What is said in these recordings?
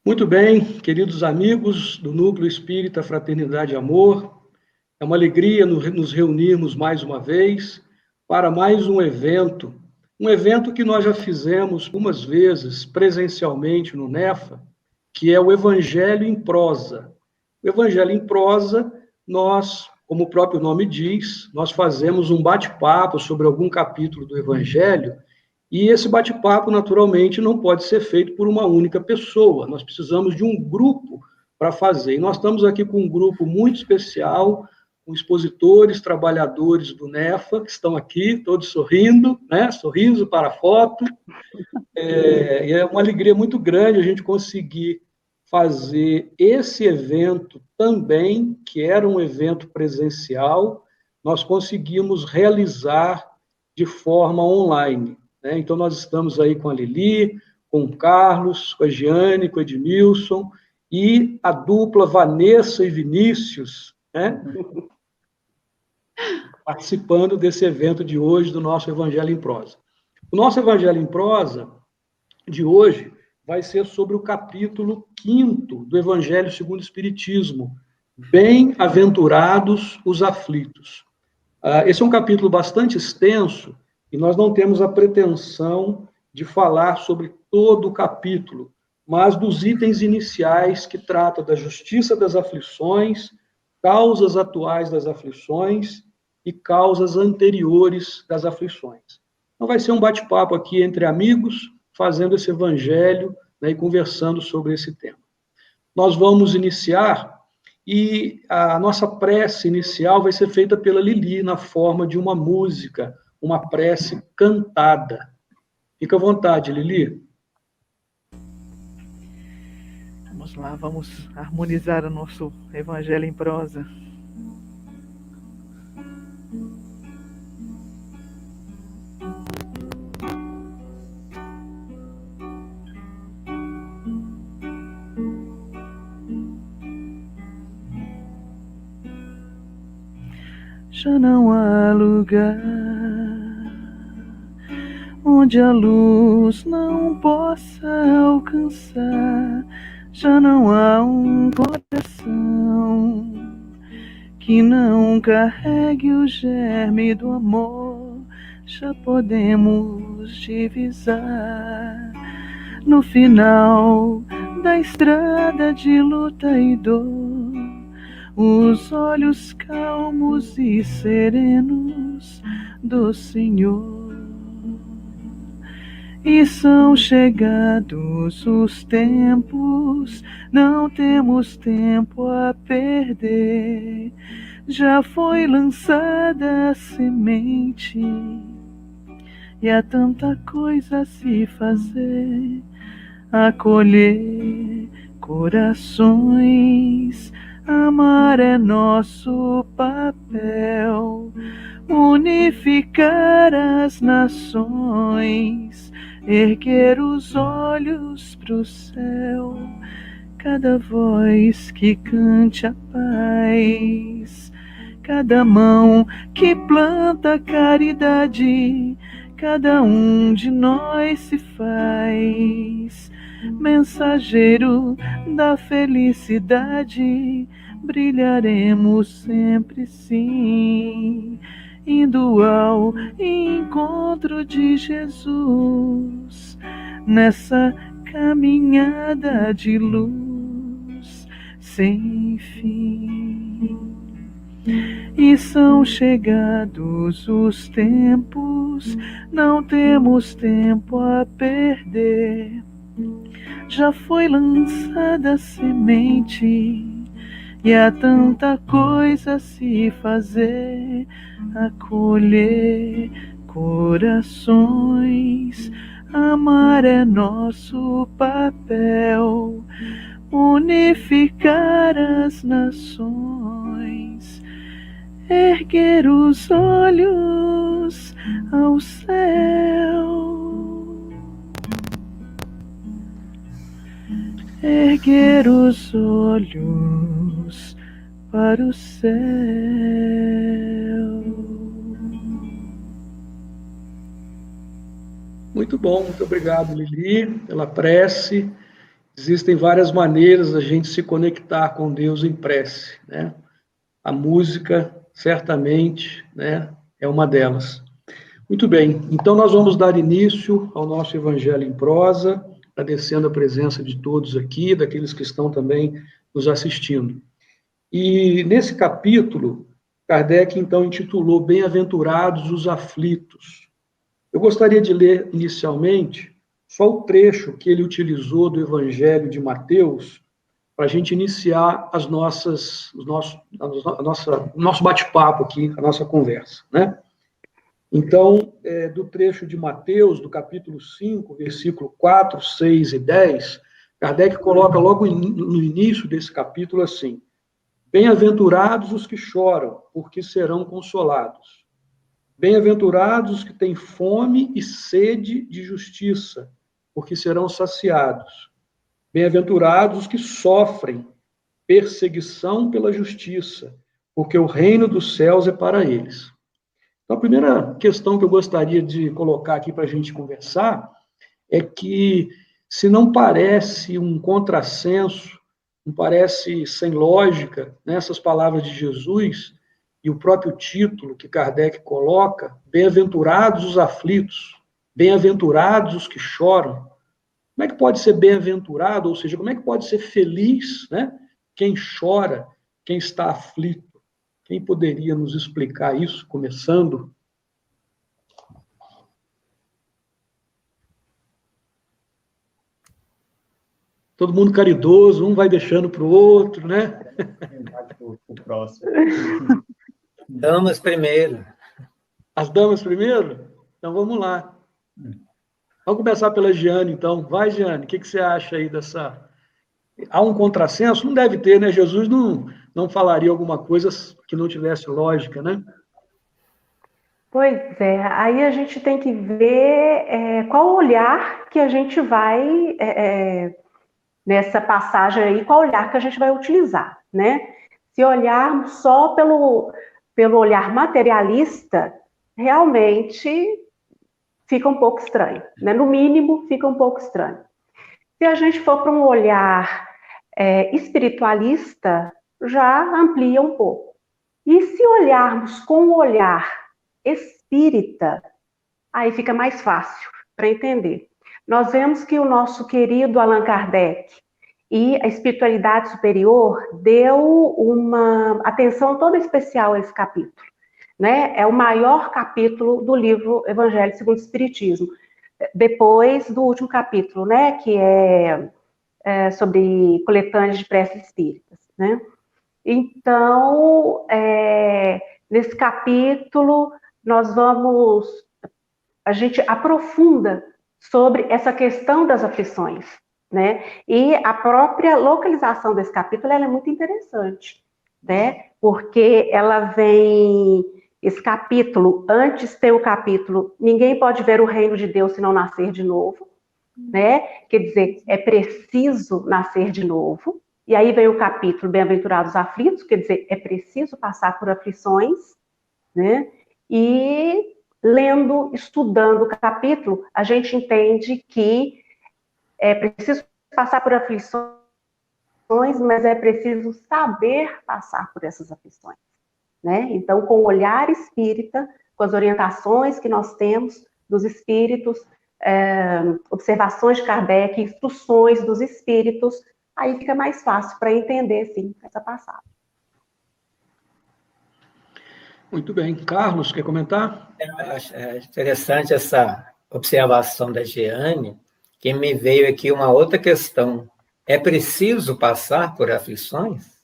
Muito bem, queridos amigos do Núcleo Espírita Fraternidade e Amor, é uma alegria nos reunirmos mais uma vez para mais um evento que nós já fizemos algumas vezes presencialmente no NEFA, que é o Evangelho em Prosa. O Evangelho em Prosa, nós, como o próprio nome diz, nós fazemos um bate-papo sobre algum capítulo do Evangelho. E esse bate-papo, naturalmente, não pode ser feito por uma única pessoa. Nós precisamos de um grupo para fazer. E nós estamos aqui com um grupo muito especial, com expositores, trabalhadores do NEFA, que estão aqui, todos sorrindo, né? Sorriso para a foto. E é uma alegria muito grande a gente conseguir fazer esse evento também, que era um evento presencial, nós conseguimos realizar de forma online. Então, nós estamos aí com a Lili, com o Carlos, com a Giane, com o Edmilson, e a dupla Vanessa e Vinícius, né? Participando desse evento de hoje, do nosso Evangelho em Prosa. O nosso Evangelho em Prosa de hoje vai ser sobre o capítulo 5º do Evangelho segundo o Espiritismo, Bem-aventurados os aflitos. Esse é um capítulo bastante extenso, e nós não temos a pretensão de falar sobre todo o capítulo, mas dos itens iniciais que tratam da justiça das aflições, causas atuais das aflições e causas anteriores das aflições. Então vai ser um bate-papo aqui entre amigos, fazendo esse evangelho, né, e conversando sobre esse tema. Nós vamos iniciar, e a nossa prece inicial vai ser feita pela Lili, na forma de uma música, uma prece cantada. Fica à vontade, Lili. Vamos lá, vamos harmonizar o nosso Evangelho em Prosa. Já não há lugar onde a luz não possa alcançar. Já não há um coração que não carregue o germe do amor. Já podemos divisar no final da estrada de luta e dor os olhos calmos e serenos do Senhor. E são chegados os tempos, não temos tempo a perder. Já foi lançada a semente e há tanta coisa a se fazer, acolher corações. Amar é nosso papel, unificar as nações, erguer os olhos pro céu, cada voz que cante a paz, cada mão que planta caridade, cada um de nós se faz mensageiro da felicidade. Brilharemos sempre sim, indo ao encontro de Jesus, nessa caminhada de luz sem fim. E são chegados os tempos, não temos tempo a perder. Já foi lançada a semente e há tanta coisa a se fazer, acolher corações. Amar é nosso papel, unificar as nações, erguer os olhos ao céu, erguer os olhos para o céu. Muito bom, muito obrigado, Lili, pela prece. Existem várias maneiras da gente se conectar com Deus em prece, né? A música, certamente, né, é uma delas. Muito bem, então nós vamos dar início ao nosso Evangelho em prosa, agradecendo a presença de todos aqui, daqueles que estão também nos assistindo. E nesse capítulo, Kardec então intitulou Bem-aventurados os aflitos. Eu gostaria de ler inicialmente só o trecho que ele utilizou do Evangelho de Mateus, para a gente iniciar o nosso bate-papo aqui, a nossa conversa, né? Então, do trecho de Mateus, do capítulo 5, versículo 4, 6 e 10, Kardec coloca logo no início desse capítulo assim: Bem-aventurados os que choram, porque serão consolados. Bem-aventurados os que têm fome e sede de justiça, porque serão saciados. Bem-aventurados os que sofrem perseguição pela justiça, porque o reino dos céus é para eles. Então, a primeira questão que eu gostaria de colocar aqui para a gente conversar é que, se não parece um contrassenso, não parece sem lógica, nessas palavras de Jesus e o próprio título que Kardec coloca, bem-aventurados os aflitos, bem-aventurados os que choram. Como é que pode ser bem-aventurado, ou seja, como é que pode ser feliz, né? Quem chora, quem está aflito? Quem poderia nos explicar isso, começando? Todo mundo caridoso, um vai deixando para o outro, né? O próximo. Damas primeiro. As damas primeiro? Então vamos lá. Vamos começar pela Giane, então. Vai, Giane, o que você acha aí dessa... Há um contrassenso? Não deve ter, né? Jesus não falaria alguma coisa que não tivesse lógica, né? Pois é, aí a gente tem que ver qual olhar que a gente vai, nessa passagem aí, qual olhar que a gente vai utilizar, né? Se olharmos só pelo olhar materialista, realmente fica um pouco estranho, né? No mínimo, fica um pouco estranho. Se a gente for para um olhar espiritualista, já amplia um pouco. E se olharmos com o olhar espírita, aí fica mais fácil para entender. Nós vemos que o nosso querido Allan Kardec e a espiritualidade superior deu uma atenção toda especial a esse capítulo, né? É o maior capítulo do livro Evangelho segundo o Espiritismo, depois do último capítulo, né? Que é sobre coletâneas de preces espíritas, né? Então, nesse capítulo, a gente aprofunda sobre essa questão das aflições, né? E a própria localização desse capítulo, ela é muito interessante, né? Porque ela vem, esse capítulo, antes tem o capítulo, ninguém pode ver o reino de Deus se não nascer de novo, né? Quer dizer, é preciso nascer de novo. E aí vem o capítulo Bem-aventurados aflitos, quer dizer, é preciso passar por aflições, né? E lendo, estudando o capítulo, a gente entende que é preciso passar por aflições, mas é preciso saber passar por essas aflições, né? Então, com o olhar espírita, com as orientações que nós temos dos espíritos, observações de Kardec, instruções dos espíritos, aí fica mais fácil para entender, sim, essa passagem. Muito bem. Carlos, quer comentar? É interessante essa observação da Giane, que me veio aqui uma outra questão. É preciso passar por aflições?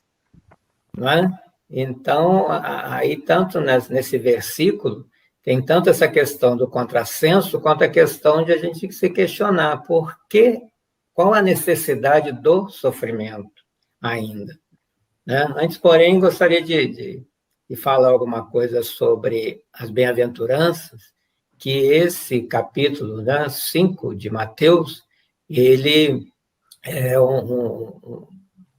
Não é? Então, aí tanto nesse versículo, tem tanto essa questão do contrassenso, quanto a questão de a gente se questionar qual a necessidade do sofrimento ainda. Né? Antes, porém, gostaria de falar alguma coisa sobre as bem-aventuranças, que esse capítulo, né, 5 de Mateus, ele é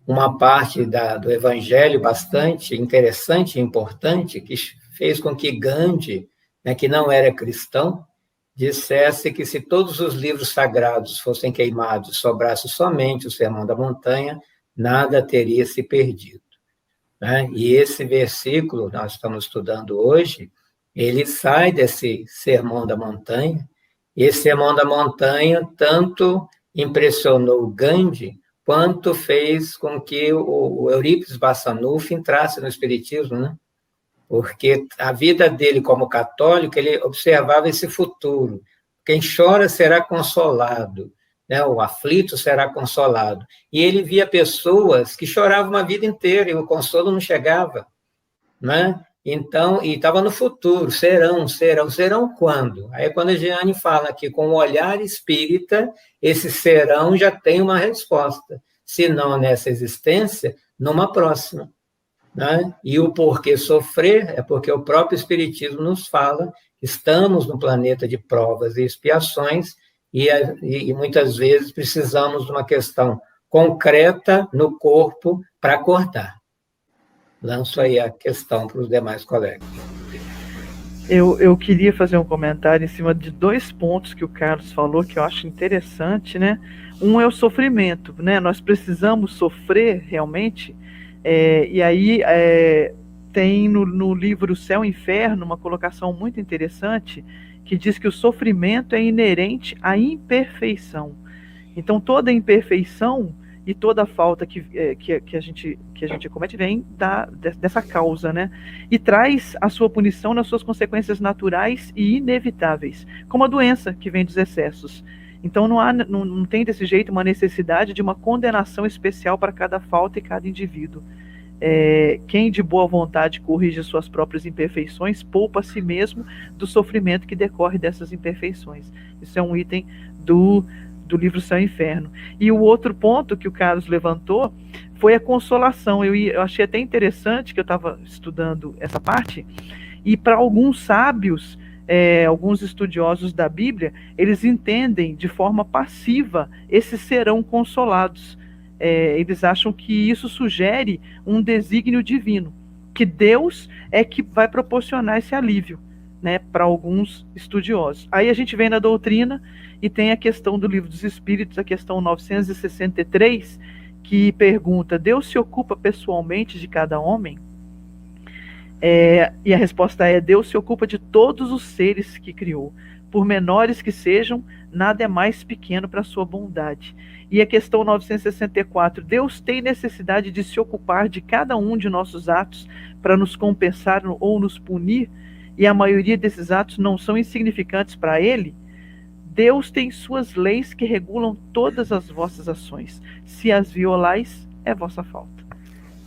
uma parte do Evangelho bastante interessante e importante, que fez com que Gandhi, né, que não era cristão, dissesse que se todos os livros sagrados fossem queimados, sobrasse somente o Sermão da Montanha, nada teria se perdido, né? E esse versículo, nós estamos estudando hoje, ele sai desse Sermão da Montanha. Esse Sermão da Montanha tanto impressionou Gandhi, quanto fez com que o Eurípides Bassanufo entrasse no Espiritismo, né? Porque a vida dele como católico, ele observava esse futuro. Quem chora será consolado, né? O aflito será consolado. E ele via pessoas que choravam a vida inteira e o consolo não chegava, né? Então, e estava no futuro, serão quando? Aí quando a Jeane fala que com o olhar espírita, esse serão já tem uma resposta, se não nessa existência, numa próxima, né? E o porquê sofrer é porque o próprio Espiritismo nos fala que estamos no planeta de provas e expiações e muitas vezes precisamos de uma questão concreta no corpo para acordar. Lanço aí a questão para os demais colegas. Eu queria fazer um comentário em cima de 2 pontos que o Carlos falou, que eu acho interessante, né? Um é o sofrimento, né? Nós precisamos sofrer realmente, e aí tem no livro Céu e Inferno uma colocação muito interessante, que diz que o sofrimento é inerente à imperfeição. Então, toda imperfeição e toda falta que a gente comete vem dessa causa, né? E traz a sua punição nas suas consequências naturais e inevitáveis, como a doença que vem dos excessos. Então não tem desse jeito uma necessidade de uma condenação especial para cada falta e cada indivíduo. Quem de boa vontade corrige suas próprias imperfeições, poupa a si mesmo do sofrimento que decorre dessas imperfeições. Isso é um item do livro Céu e Inferno. E o outro ponto que o Carlos levantou foi a consolação. Eu achei até interessante que eu estava estudando essa parte, e para alguns sábios, alguns estudiosos da Bíblia, eles entendem de forma passiva esses serão consolados. Eles acham que isso sugere um desígnio divino, que Deus é que vai proporcionar esse alívio, né, para alguns estudiosos. Aí a gente vem na doutrina e tem a questão do Livro dos Espíritos, a questão 963, que pergunta: Deus se ocupa pessoalmente de cada homem? E a resposta é: Deus se ocupa de todos os seres que criou. Por menores que sejam, nada é mais pequeno para a sua bondade. E a questão 964, Deus tem necessidade de se ocupar de cada um de nossos atos para nos compensar ou nos punir, e a maioria desses atos não são insignificantes para Ele? Deus tem suas leis que regulam todas as vossas ações. Se as violais, é vossa falta.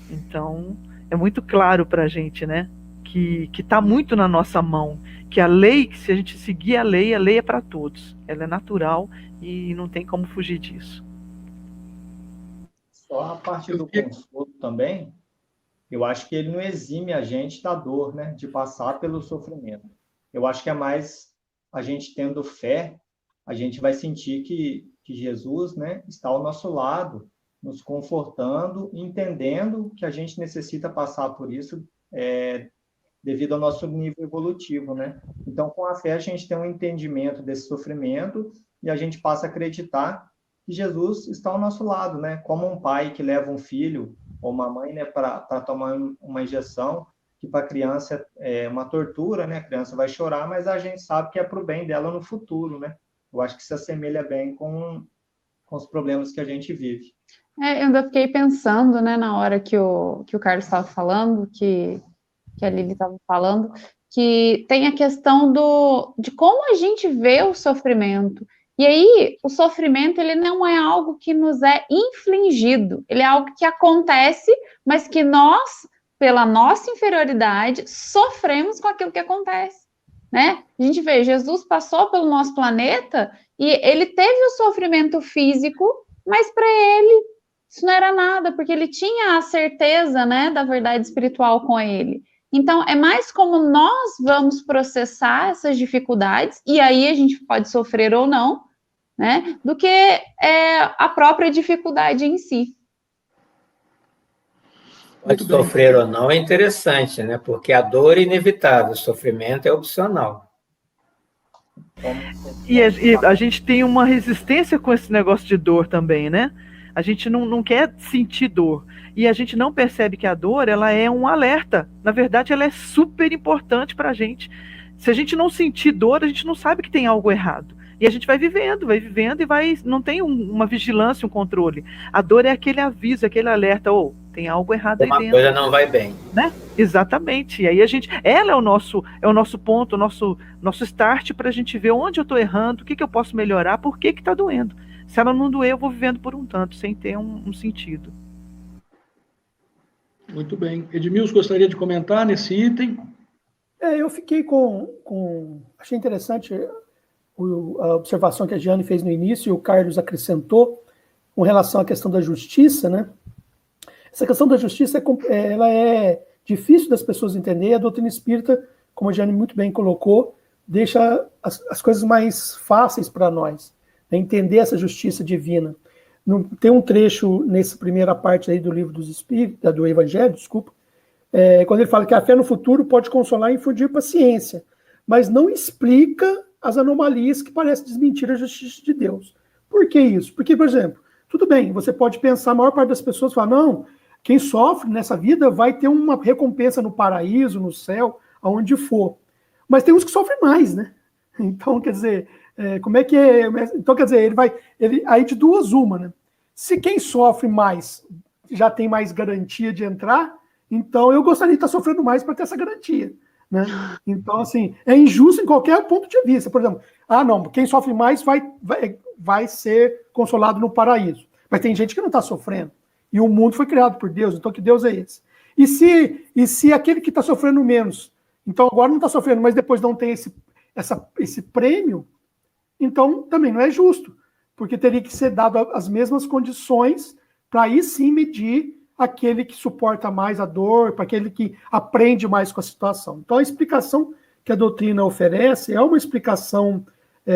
Então, é muito claro para a gente, né? Que está muito na nossa mão. Que a lei, se a gente seguir a lei é para todos. Ela é natural e não tem como fugir disso. Só a parte do consolo também, eu acho que ele não exime a gente da dor, né? De passar pelo sofrimento. Eu acho que é mais a gente tendo fé, a gente vai sentir que Jesus, né, está ao nosso lado, nos confortando, entendendo que a gente necessita passar por isso devido ao nosso nível evolutivo, né? Então, com a fé, a gente tem um entendimento desse sofrimento e a gente passa a acreditar que Jesus está ao nosso lado, né? Como um pai que leva um filho ou uma mãe, né, para tomar uma injeção, que para a criança é uma tortura, né? A criança vai chorar, mas a gente sabe que é para o bem dela no futuro, né? Eu acho que se assemelha bem com os problemas que a gente vive. Eu ainda fiquei pensando, né, na hora que o Carlos estava falando, que a Lili estava falando, que tem a questão de como a gente vê o sofrimento. E aí, o sofrimento, ele não é algo que nos é infligido, ele é algo que acontece, mas que nós, pela nossa inferioridade, sofremos com aquilo que acontece. Né? A gente vê, Jesus passou pelo nosso planeta e ele teve o sofrimento físico, mas para ele isso não era nada, porque ele tinha a certeza, né, da verdade espiritual com ele. Então, é mais como nós vamos processar essas dificuldades, e aí a gente pode sofrer ou não, né, do que a própria dificuldade em si. Pode sofrer ou não é interessante, né? Porque a dor é inevitável, o sofrimento é opcional. E a gente tem uma resistência com esse negócio de dor também, né? A gente não quer sentir dor. E a gente não percebe que a dor, ela é um alerta. Na verdade, ela é super importante para a gente. Se a gente não sentir dor, a gente não sabe que tem algo errado. E a gente vai vivendo e não tem uma vigilância, um controle. A dor é aquele aviso, aquele alerta, tem algo errado aí dentro. Uma coisa não vai bem. Né? Exatamente. E aí ela é o nosso ponto, o nosso start para a gente ver onde eu estou errando, o que eu posso melhorar, por que está doendo. Se ela não doer, eu vou vivendo por um tanto, sem ter um sentido. Muito bem. Edmilson, gostaria de comentar nesse item? Eu fiquei achei interessante a observação que a Jeane fez no início e o Carlos acrescentou com relação à questão da justiça, né? Essa questão da justiça ela é difícil das pessoas entenderem. A doutrina espírita, como a Jeane muito bem colocou, deixa as coisas mais fáceis para nós, né? Entender essa justiça divina. Tem um trecho nessa primeira parte aí do livro dos Espíritos, do Evangelho, desculpa, quando ele fala que a fé no futuro pode consolar e infundir paciência, mas não explica as anomalias que parecem desmentir a justiça de Deus. Por que isso? Porque, por exemplo, tudo bem, você pode pensar, a maior parte das pessoas fala, não, quem sofre nessa vida vai ter uma recompensa no paraíso, no céu, aonde for. Mas tem uns que sofrem mais, né? Então, quer dizer, como é que é? Então, quer dizer, aí de duas uma, né? Se quem sofre mais já tem mais garantia de entrar, então eu gostaria de estar sofrendo mais para ter essa garantia, né? Então, assim, é injusto em qualquer ponto de vista. Por exemplo, não, quem sofre mais vai ser consolado no paraíso. Mas tem gente que não está sofrendo. E o mundo foi criado por Deus, então que Deus é esse? E se aquele que está sofrendo menos, então agora não está sofrendo, mas depois não tem esse prêmio, então também não é justo, porque teria que ser dado as mesmas condições para aí sim medir aquele que suporta mais a dor, para aquele que aprende mais com a situação. Então a explicação que a doutrina oferece é uma explicação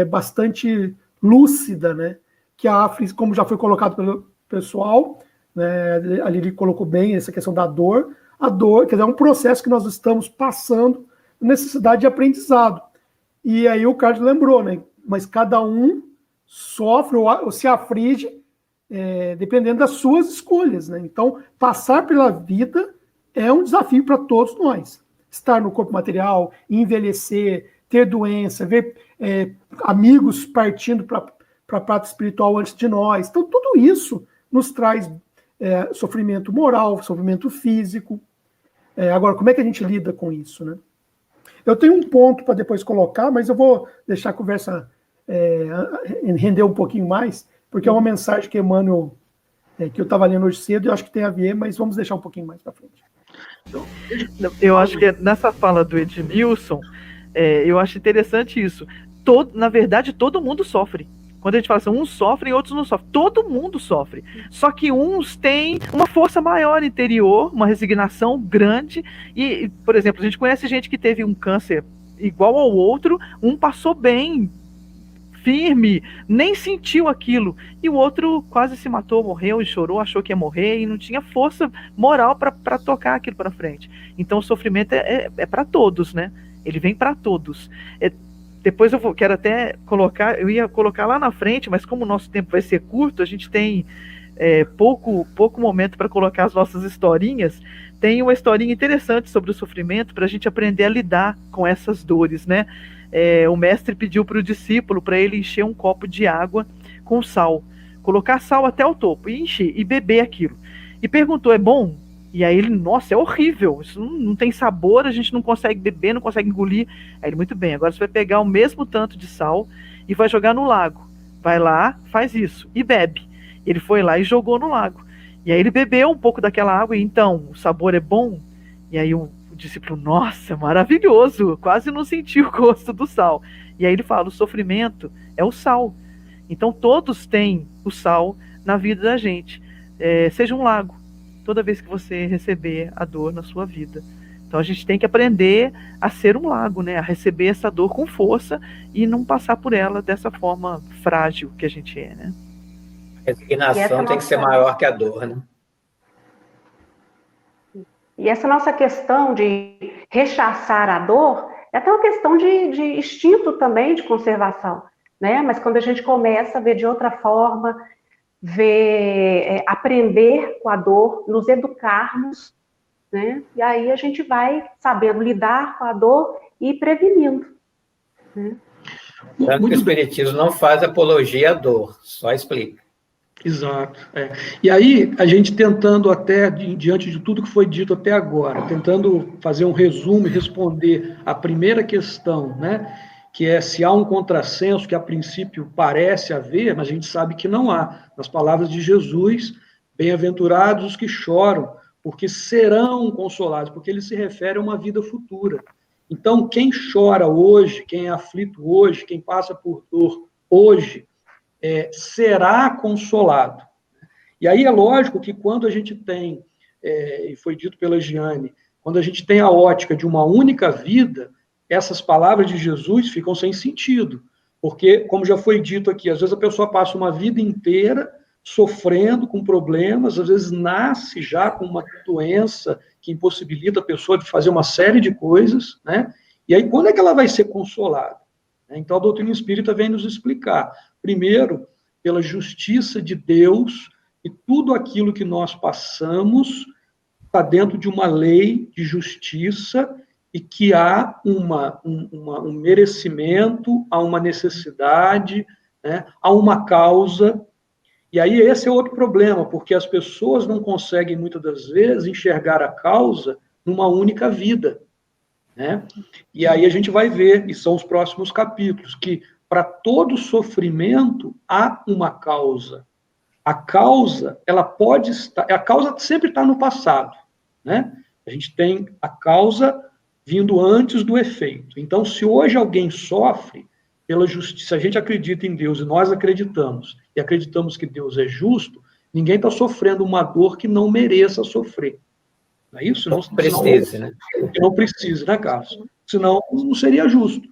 bastante lúcida, né? Que a Afri, como já foi colocado pelo pessoal, né, a Lili colocou bem essa questão da dor. A dor, quer dizer, é um processo que nós estamos passando, necessidade de aprendizado. E aí o Carlos lembrou, né? Mas cada um sofre ou se aflige dependendo das suas escolhas, né? Então, passar pela vida é um desafio para todos nós. Estar no corpo material, envelhecer, ter doença, ver amigos partindo para a parte espiritual antes de nós. Então, tudo isso nos traz sofrimento moral, sofrimento físico. Agora, como é que a gente lida com isso, né? Eu tenho um ponto para depois colocar, mas eu vou deixar a conversa render um pouquinho mais, porque é uma mensagem que Emmanuel, que eu estava lendo hoje cedo, e eu acho que tem a ver, mas vamos deixar um pouquinho mais para frente. Eu acho que nessa fala do Edmilson, eu acho interessante isso. Na verdade, todo mundo sofre. Quando a gente fala assim, uns sofrem e outros não sofrem. Todo mundo sofre. Só que uns têm uma força maior interior, uma resignação grande. E, por exemplo, a gente conhece gente que teve um câncer igual ao outro, um passou bem, firme, nem sentiu aquilo. E o outro quase se matou, morreu e chorou, achou que ia morrer e não tinha força moral para tocar aquilo para frente. Então o sofrimento é para todos, né? Ele vem para todos. Depois quero até colocar, eu ia colocar lá na frente, mas como o nosso tempo vai ser curto, a gente tem pouco momento para colocar as nossas historinhas. Tem uma historinha interessante sobre o sofrimento para a gente aprender a lidar com essas dores, né? O mestre pediu para o discípulo para ele encher um copo de água com sal, colocar sal até o topo e encher e beber aquilo. E perguntou, é bom? E aí ele, nossa, é horrível, isso não tem sabor, a gente não consegue beber, não consegue engolir. Aí ele, muito bem, agora você vai pegar o mesmo tanto de sal e vai jogar no lago. Vai lá, faz isso e bebe. Ele foi lá e jogou no lago. E aí ele bebeu um pouco daquela água e então, o sabor é bom? E aí o discípulo, nossa, maravilhoso, quase não sentiu o gosto do sal. E aí ele fala, o sofrimento é o sal. Então todos têm o sal na vida da gente. Seja um lago, toda vez que você receber a dor na sua vida. Então a gente tem que aprender a ser um lago, né? A receber essa dor com força e não passar por ela dessa forma frágil que a gente é, né? A resignação tem que ser maior que a dor, né? E essa nossa questão de rechaçar a dor É até uma questão de instinto também, de conservação, né? Mas quando a gente começa a ver de outra forma, aprender com a dor, nos educarmos, né? E aí a gente vai sabendo lidar com a dor e prevenindo, né? Tanto que o Espiritismo não faz apologia à dor, só explica. Exato. E aí, a gente tentando até, diante de tudo que foi dito até agora, tentando fazer um resumo e responder a primeira questão, né, que é se há um contrassenso, que a princípio parece haver, mas a gente sabe que não há. Nas palavras de Jesus, bem-aventurados os que choram, porque serão consolados, porque ele se refere a uma vida futura. Então, quem chora hoje, quem é aflito hoje, quem passa por dor hoje, será consolado. E aí é lógico que quando a gente tem, e foi dito pela Giane, quando a gente tem a ótica de uma única vida, essas palavras de Jesus ficam sem sentido. Porque, como já foi dito aqui, às vezes a pessoa passa uma vida inteira sofrendo com problemas, às vezes nasce já com uma doença que impossibilita a pessoa de fazer uma série de coisas, né? E aí, quando é que ela vai ser consolada? Então, a doutrina espírita vem nos explicar. Primeiro, pela justiça de Deus, e tudo aquilo que nós passamos está dentro de uma lei de justiça e que há um merecimento, há uma necessidade, né, há uma causa. E aí esse é outro problema, porque as pessoas não conseguem, muitas das vezes, enxergar a causa numa única vida, né? E aí a gente vai ver, e são os próximos capítulos, que para todo sofrimento há uma causa. A causa, ela pode estar, a causa sempre está no passado, né? A gente tem a causa vindo antes do efeito. Então, se hoje alguém sofre pela justiça, se a gente acredita em Deus e nós acreditamos, e acreditamos que Deus é justo, ninguém está sofrendo uma dor que não mereça sofrer. Não é isso? Não precisa, né? Não precisa, né, Carlos? Senão não seria justo.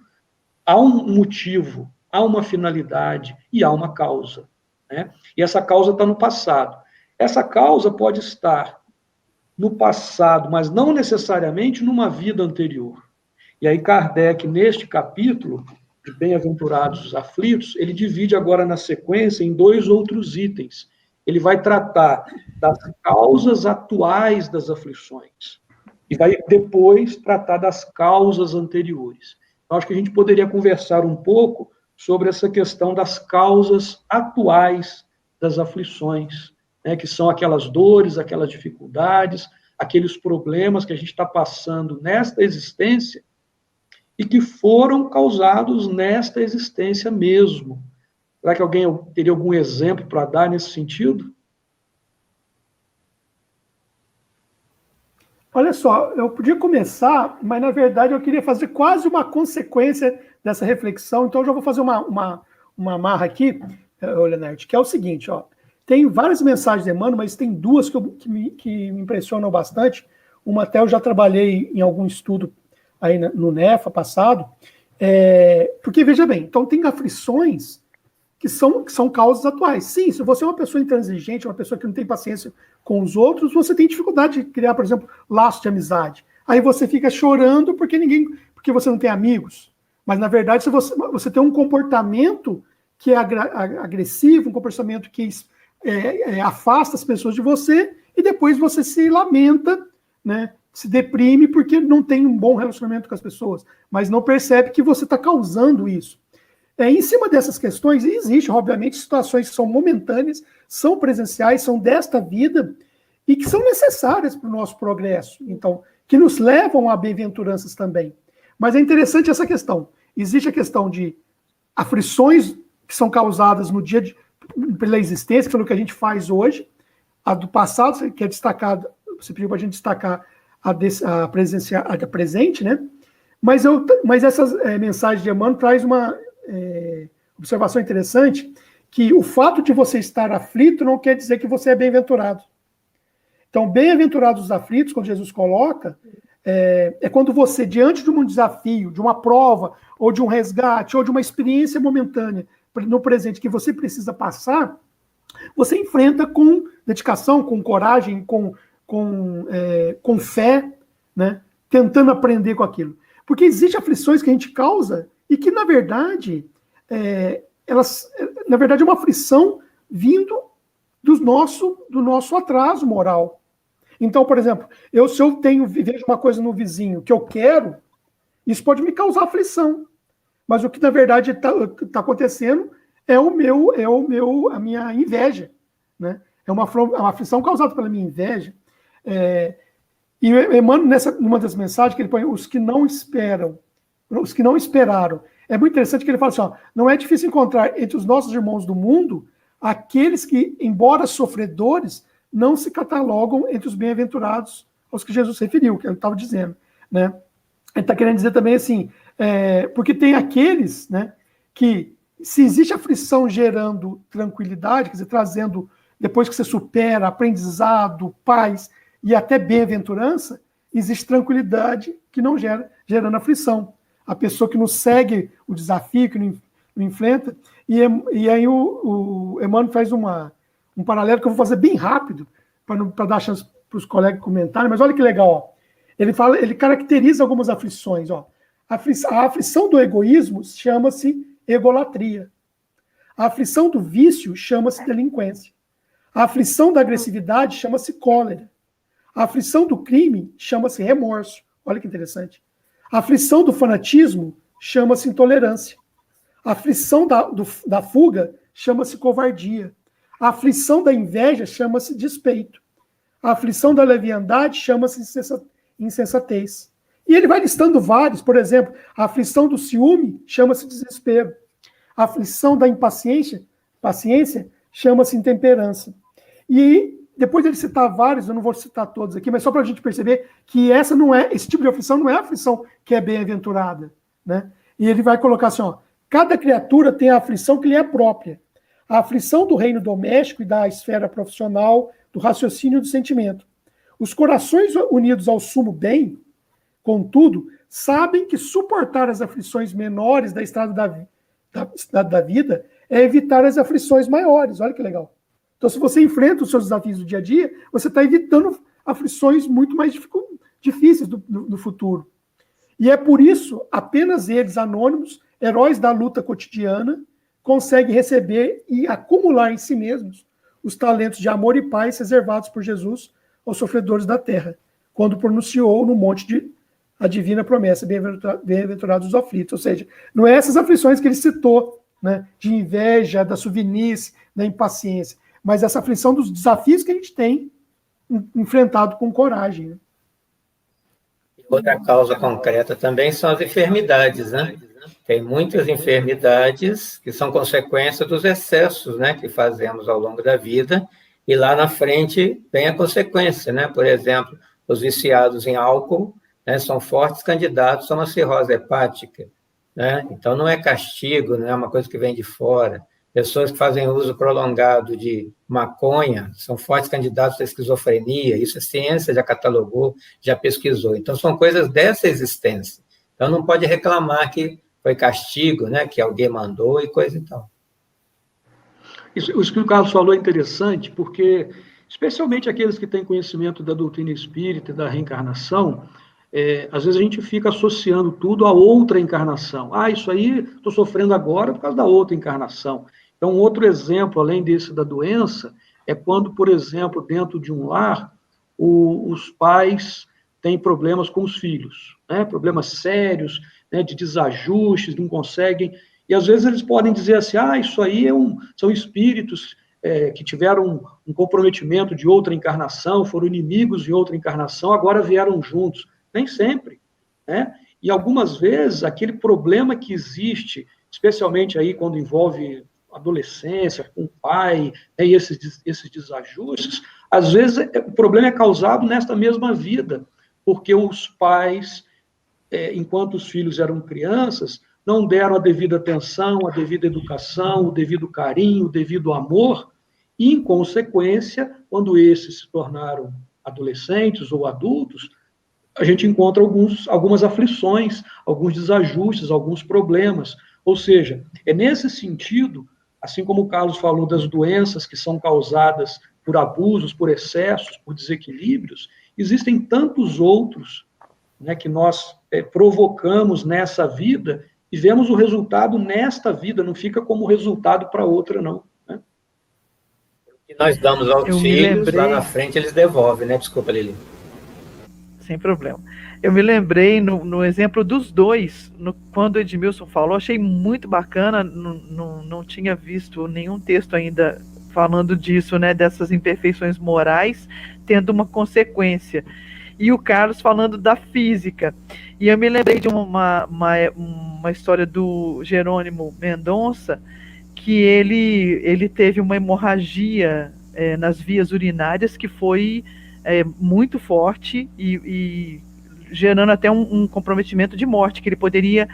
Há um motivo, há uma finalidade e há uma causa, né? E essa causa está no passado. Essa causa pode estar no passado, mas não necessariamente numa vida anterior. E aí Kardec, neste capítulo de Bem-aventurados os aflitos, ele divide agora na sequência em 2 outros itens. Ele vai tratar das causas atuais das aflições e vai depois tratar das causas anteriores. Então, acho que a gente poderia conversar um pouco sobre essa questão das causas atuais das aflições, né, que são aquelas dores, aquelas dificuldades, aqueles problemas que a gente está passando nesta existência e que foram causados nesta existência mesmo. Será que alguém teria algum exemplo para dar nesse sentido? Olha só, eu podia começar, mas na verdade eu queria fazer quase uma consequência dessa reflexão, então eu já vou fazer uma amarra aqui, Leonardo, que é o seguinte, ó. Tem várias mensagens de Emmanuel, mas tem 2 que me impressionam bastante. Uma até eu já trabalhei em algum estudo aí no NEFA passado, porque, veja bem, então tem aflições que são causas atuais. Sim, se você é uma pessoa intransigente, uma pessoa que não tem paciência com os outros, você tem dificuldade de criar, por exemplo, laços de amizade. Aí você fica chorando porque você não tem amigos. Mas, na verdade, se você tem um comportamento que é agressivo, um comportamento que afasta as pessoas de você, e depois você se lamenta, né, se deprime porque não tem um bom relacionamento com as pessoas, mas não percebe que você está causando isso. Em cima dessas questões, existe, obviamente, situações que são momentâneas, são presenciais, são desta vida, e que são necessárias para o nosso progresso, então, que nos levam a bem-aventuranças também. Mas é interessante essa questão. Existe a questão de aflições que são causadas no dia pela existência, que é o que a gente faz hoje, a do passado, que é destacado, você pediu para a gente destacar a presente, né? Mas essas mensagens de Emmanuel traz uma observação interessante, que o fato de você estar aflito não quer dizer que você é bem-aventurado. Então, bem-aventurados os aflitos, quando Jesus coloca, é quando você, diante de um desafio, de uma prova, ou de um resgate, ou de uma experiência momentânea no presente que você precisa passar, você enfrenta com dedicação, com coragem, com fé, né? Tentando aprender com aquilo. Porque existem aflições que a gente causa e que, na verdade, na verdade, é uma aflição vindo do nosso atraso moral. Então, por exemplo, se eu vejo uma coisa no vizinho que eu quero, isso pode me causar aflição. Mas o que, na verdade, está acontecendo é a minha inveja, né? É uma aflição causada pela minha inveja. E Emmanuel, numa das mensagens, que ele põe os que não esperaram. É muito interessante que ele fala assim, ó, não é difícil encontrar entre os nossos irmãos do mundo aqueles que, embora sofredores, não se catalogam entre os bem-aventurados aos que Jesus referiu, que ele estava dizendo, né? Ele está querendo dizer também assim, porque tem aqueles, né, que se existe aflição gerando tranquilidade, quer dizer, trazendo, depois que você supera, aprendizado, paz e até bem-aventurança, existe tranquilidade que não gerando aflição. A pessoa que não segue o desafio, que não enfrenta, e aí o Emmanuel faz um paralelo que eu vou fazer bem rápido, para dar chance para os colegas comentarem, mas olha que legal, ó. Ele caracteriza algumas aflições, ó. A aflição do egoísmo chama-se egolatria. A aflição do vício chama-se delinquência. A aflição da agressividade chama-se cólera. A aflição do crime chama-se remorso. Olha que interessante. A aflição do fanatismo chama-se intolerância. A aflição da fuga chama-se covardia. A aflição da inveja chama-se despeito. A aflição da leviandade chama-se insensatez. E ele vai listando vários, por exemplo, a aflição do ciúme chama-se desespero. A aflição da paciência chama-se intemperança. E depois de ele citar vários, eu não vou citar todos aqui, mas só para a gente perceber que esse tipo de aflição não é a aflição que é bem-aventurada, né? E ele vai colocar assim, ó, cada criatura tem a aflição que lhe é própria. A aflição do reino doméstico e da esfera profissional, do raciocínio e do sentimento. Os corações unidos ao sumo bem, contudo, sabem que suportar as aflições menores da estrada da vida é evitar as aflições maiores. Olha que legal. Então, se você enfrenta os seus desafios do dia a dia, você está evitando aflições muito mais difíceis no futuro. E é por isso, apenas eles, anônimos, heróis da luta cotidiana, conseguem receber e acumular em si mesmos os talentos de amor e paz reservados por Jesus aos sofredores da terra, quando pronunciou no monte a divina promessa, bem-aventurados os aflitos. Ou seja, não é essas aflições que ele citou, né, de inveja, da suvinice, da impaciência, mas essa aflição dos desafios que a gente tem enfrentado com coragem. Né? Outra causa concreta também são as enfermidades, né? Tem muitas enfermidades que são consequência dos excessos, né, que fazemos ao longo da vida, e lá na frente vem a consequência, né? Por exemplo, os viciados em álcool, né, são fortes candidatos a uma cirrose hepática, né? Então não é castigo, não é uma coisa que vem de fora. Pessoas que fazem uso prolongado de maconha são fortes candidatos à esquizofrenia, isso a ciência já catalogou, já pesquisou. Então são coisas dessa existência. Então não pode reclamar que foi castigo, né, que alguém mandou e coisa e tal. Isso que o Carlos falou é interessante, porque, especialmente aqueles que têm conhecimento da doutrina espírita e da reencarnação, às vezes a gente fica associando tudo a outra encarnação. Isso aí estou sofrendo agora por causa da outra encarnação. Então, outro exemplo, além desse da doença, é quando, por exemplo, dentro de um lar, os pais têm problemas com os filhos, né? Problemas sérios, né, de desajustes, não conseguem. E às vezes eles podem dizer assim, isso aí são espíritos que tiveram um comprometimento de outra encarnação, foram inimigos de outra encarnação, agora vieram juntos. Nem sempre, né? E algumas vezes aquele problema que existe, especialmente aí quando envolve adolescência, com o pai, né, e esses desajustes, às vezes o problema é causado nesta mesma vida, porque os pais, enquanto os filhos eram crianças, não deram a devida atenção, a devida educação, o devido carinho, o devido amor, e, em consequência, quando esses se tornaram adolescentes ou adultos, a gente encontra algumas aflições, alguns desajustes, alguns problemas. Ou seja, é nesse sentido, assim como o Carlos falou das doenças que são causadas por abusos, por excessos, por desequilíbrios, existem tantos outros né, que nós provocamos nessa vida e vemos o resultado nesta vida, não fica como resultado para outra, não. Né? E nós damos aos Eu me filhos, lá lembrei, na frente eles devolvem, né? Desculpa, Lili. sem problema. Eu me lembrei no exemplo dos dois, quando o Edmilson falou, achei muito bacana, não tinha visto nenhum texto ainda falando disso, né, dessas imperfeições morais tendo uma consequência. E o Carlos falando da física. E eu me lembrei de uma história do Jerônimo Mendonça, que ele teve uma hemorragia nas vias urinárias que foi muito forte e gerando até um comprometimento de morte, que ele poderia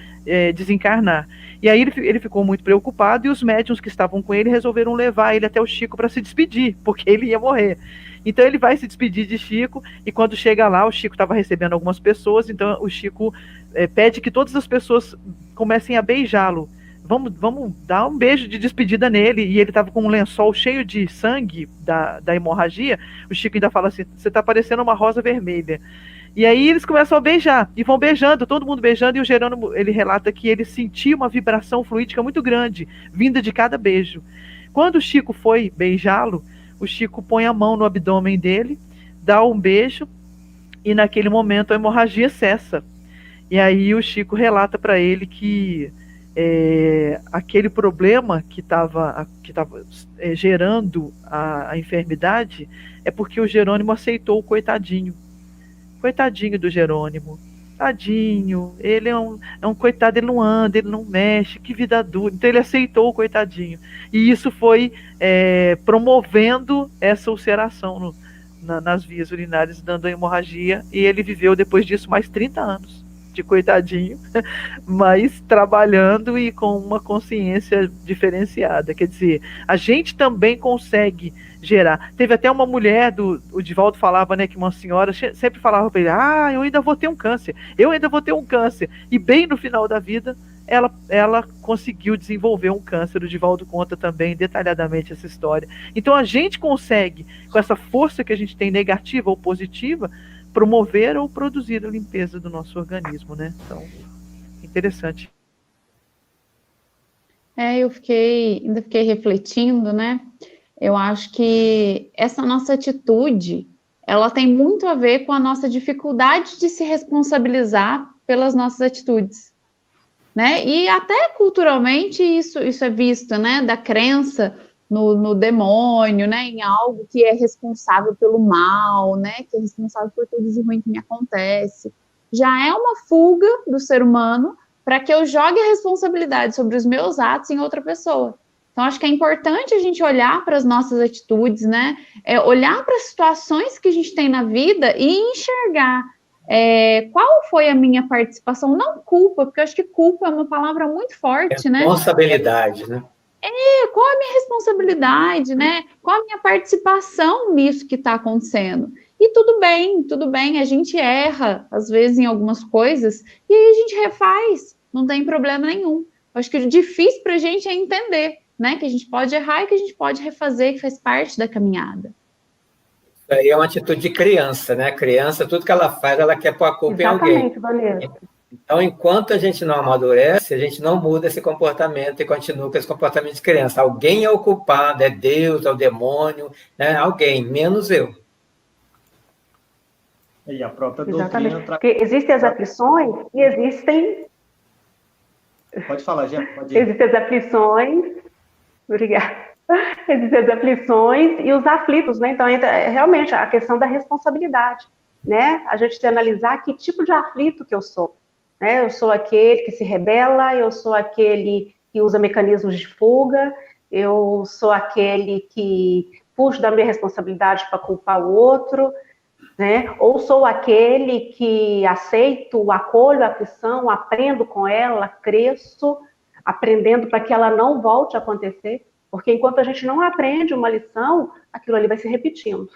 desencarnar. E aí ele ficou muito preocupado e os médiuns que estavam com ele resolveram levar ele até o Chico para se despedir, porque ele ia morrer. Então ele vai se despedir de Chico e quando chega lá, o Chico estava recebendo algumas pessoas, então o Chico pede que todas as pessoas comecem a beijá-lo. Vamos dar um beijo de despedida nele. E ele estava com um lençol cheio de sangue da hemorragia. O Chico ainda fala assim, você está parecendo uma rosa vermelha. E aí eles começam a beijar, e vão beijando, todo mundo beijando, e o Jerônimo, ele relata que ele sentia uma vibração fluídica muito grande, vinda de cada beijo. Quando o Chico foi beijá-lo, o Chico põe a mão no abdômen dele, dá um beijo, e naquele momento a hemorragia cessa. E aí o Chico relata para ele que aquele problema que estava gerando a enfermidade é porque o Jerônimo aceitou o coitadinho. Coitadinho do Jerônimo, tadinho, ele é um coitado, ele não anda, ele não mexe, que vida dura. Então ele aceitou o coitadinho. E isso foi promovendo essa ulceração nas vias urinárias, dando a hemorragia, e ele viveu depois disso mais 30 anos de coitadinho, mas trabalhando e com uma consciência diferenciada. Quer dizer, a gente também consegue gerar. Teve até uma mulher, o Divaldo falava, né, que uma senhora sempre falava para ele, eu ainda vou ter um câncer, e bem no final da vida, ela conseguiu desenvolver um câncer. O Divaldo conta também detalhadamente essa história. Então a gente consegue, com essa força que a gente tem, negativa ou positiva, promover ou produzir a limpeza do nosso organismo, né? Então, interessante. Eu ainda fiquei refletindo, né? Eu acho que essa nossa atitude, ela tem muito a ver com a nossa dificuldade de se responsabilizar pelas nossas atitudes, né? E até culturalmente isso é visto, né? Da crença no demônio, né, em algo que é responsável pelo mal, né, que é responsável por tudo de ruim que me acontece. Já é uma fuga do ser humano para que eu jogue a responsabilidade sobre os meus atos em outra pessoa. Então, acho que é importante a gente olhar para as nossas atitudes, né, olhar para as situações que a gente tem na vida e enxergar qual foi a minha participação, não culpa, porque eu acho que culpa é uma palavra muito forte, né? Responsabilidade, né? Qual a minha responsabilidade, né? Qual a minha participação nisso que está acontecendo? E tudo bem, a gente erra, às vezes, em algumas coisas, e aí a gente refaz, não tem problema nenhum. Eu acho que o difícil para a gente é entender, né? Que a gente pode errar e que a gente pode refazer, que faz parte da caminhada. Isso aí é uma atitude de criança, né? A criança, tudo que ela faz, ela quer pôr a culpa em alguém. Exatamente, Vanessa. Então, enquanto a gente não amadurece, a gente não muda esse comportamento e continua com esse comportamento de criança. Alguém é o culpado, é Deus, é o demônio, né? Alguém, menos eu. E a própria Exatamente. doutrina... Porque existem as aflições e existem... Pode falar, Jean, pode ir. Existem as aflições... Obrigada. Existem as aflições e os aflitos, né? Então, entra realmente a questão da responsabilidade, né? A gente tem que analisar que tipo de aflito que eu sou. Né? Eu sou aquele que se rebela, eu sou aquele que usa mecanismos de fuga, eu sou aquele que fujo da minha responsabilidade para culpar o outro, né? Ou sou aquele que aceito, acolho a aflição, aprendo com ela, cresço, aprendendo para que ela não volte a acontecer, porque enquanto a gente não aprende uma lição, aquilo ali vai se repetindo,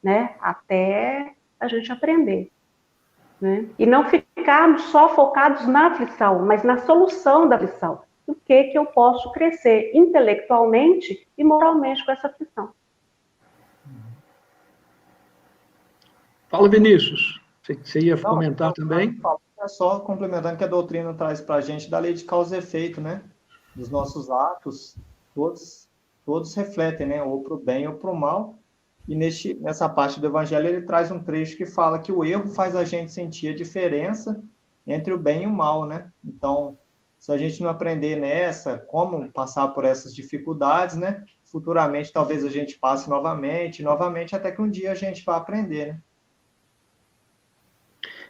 né? Até a gente aprender. Né? E não ficarmos só focados na aflição, mas na solução da aflição. O que eu posso crescer intelectualmente e moralmente com essa aflição. Fala, Vinícius. Você ia comentar também? É só complementando que a doutrina traz para a gente da lei de causa e efeito, né? Dos nossos atos, todos refletem, né? Ou para o bem ou para o mal. E nessa parte do Evangelho ele traz um trecho que fala que o erro faz a gente sentir a diferença entre o bem e o mal, né? Então, se a gente não aprender nessa, como passar por essas dificuldades, né? Futuramente talvez a gente passe novamente, até que um dia a gente vá aprender, né?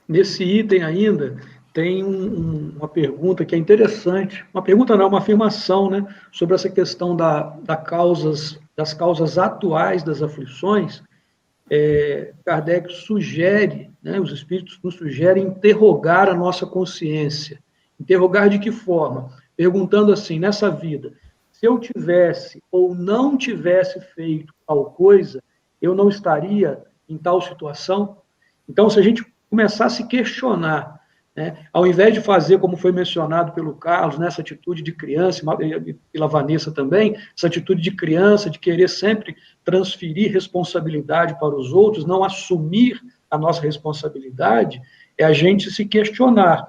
Nesse item ainda, tem uma pergunta que é interessante. Uma pergunta não, uma afirmação, né? Sobre essa questão das causas atuais das aflições. Kardec sugere, né, os espíritos nos sugerem interrogar a nossa consciência. Interrogar de que forma? Perguntando assim, nessa vida, se eu tivesse ou não tivesse feito tal coisa, eu não estaria em tal situação? Então, se a gente começar a se questionar, né, ao invés de fazer, como foi mencionado pelo Carlos, nessa atitude de criança, e pela Vanessa também, essa atitude de criança, de querer sempre transferir responsabilidade para os outros, não assumir a nossa responsabilidade, é a gente se questionar.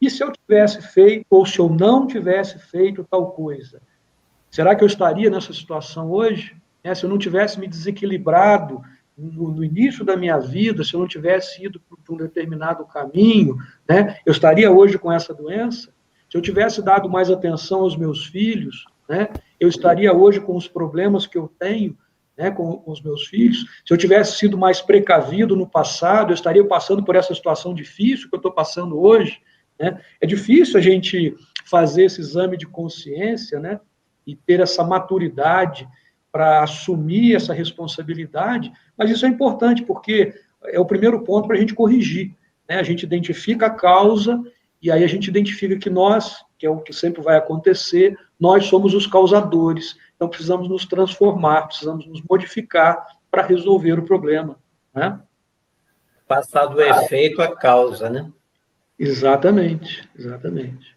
E se eu tivesse feito, ou se eu não tivesse feito tal coisa? Será que eu estaria nessa situação hoje? Se eu não tivesse me desequilibrado no início da minha vida, se eu não tivesse ido por um determinado caminho, né, eu estaria hoje com essa doença? Se eu tivesse dado mais atenção aos meus filhos, né, eu estaria hoje com os problemas que eu tenho, né, com os meus filhos? Se eu tivesse sido mais precavido no passado, eu estaria passando por essa situação difícil que eu estou passando hoje, né? É difícil a gente fazer esse exame de consciência, né, e ter essa maturidade para assumir essa responsabilidade, mas isso é importante, porque é o primeiro ponto para a gente corrigir, né? A gente identifica a causa, e aí a gente identifica que nós, que é o que sempre vai acontecer, nós somos os causadores, então precisamos nos transformar, precisamos nos modificar para resolver o problema, né? Passar do efeito à causa, né? Exatamente, exatamente.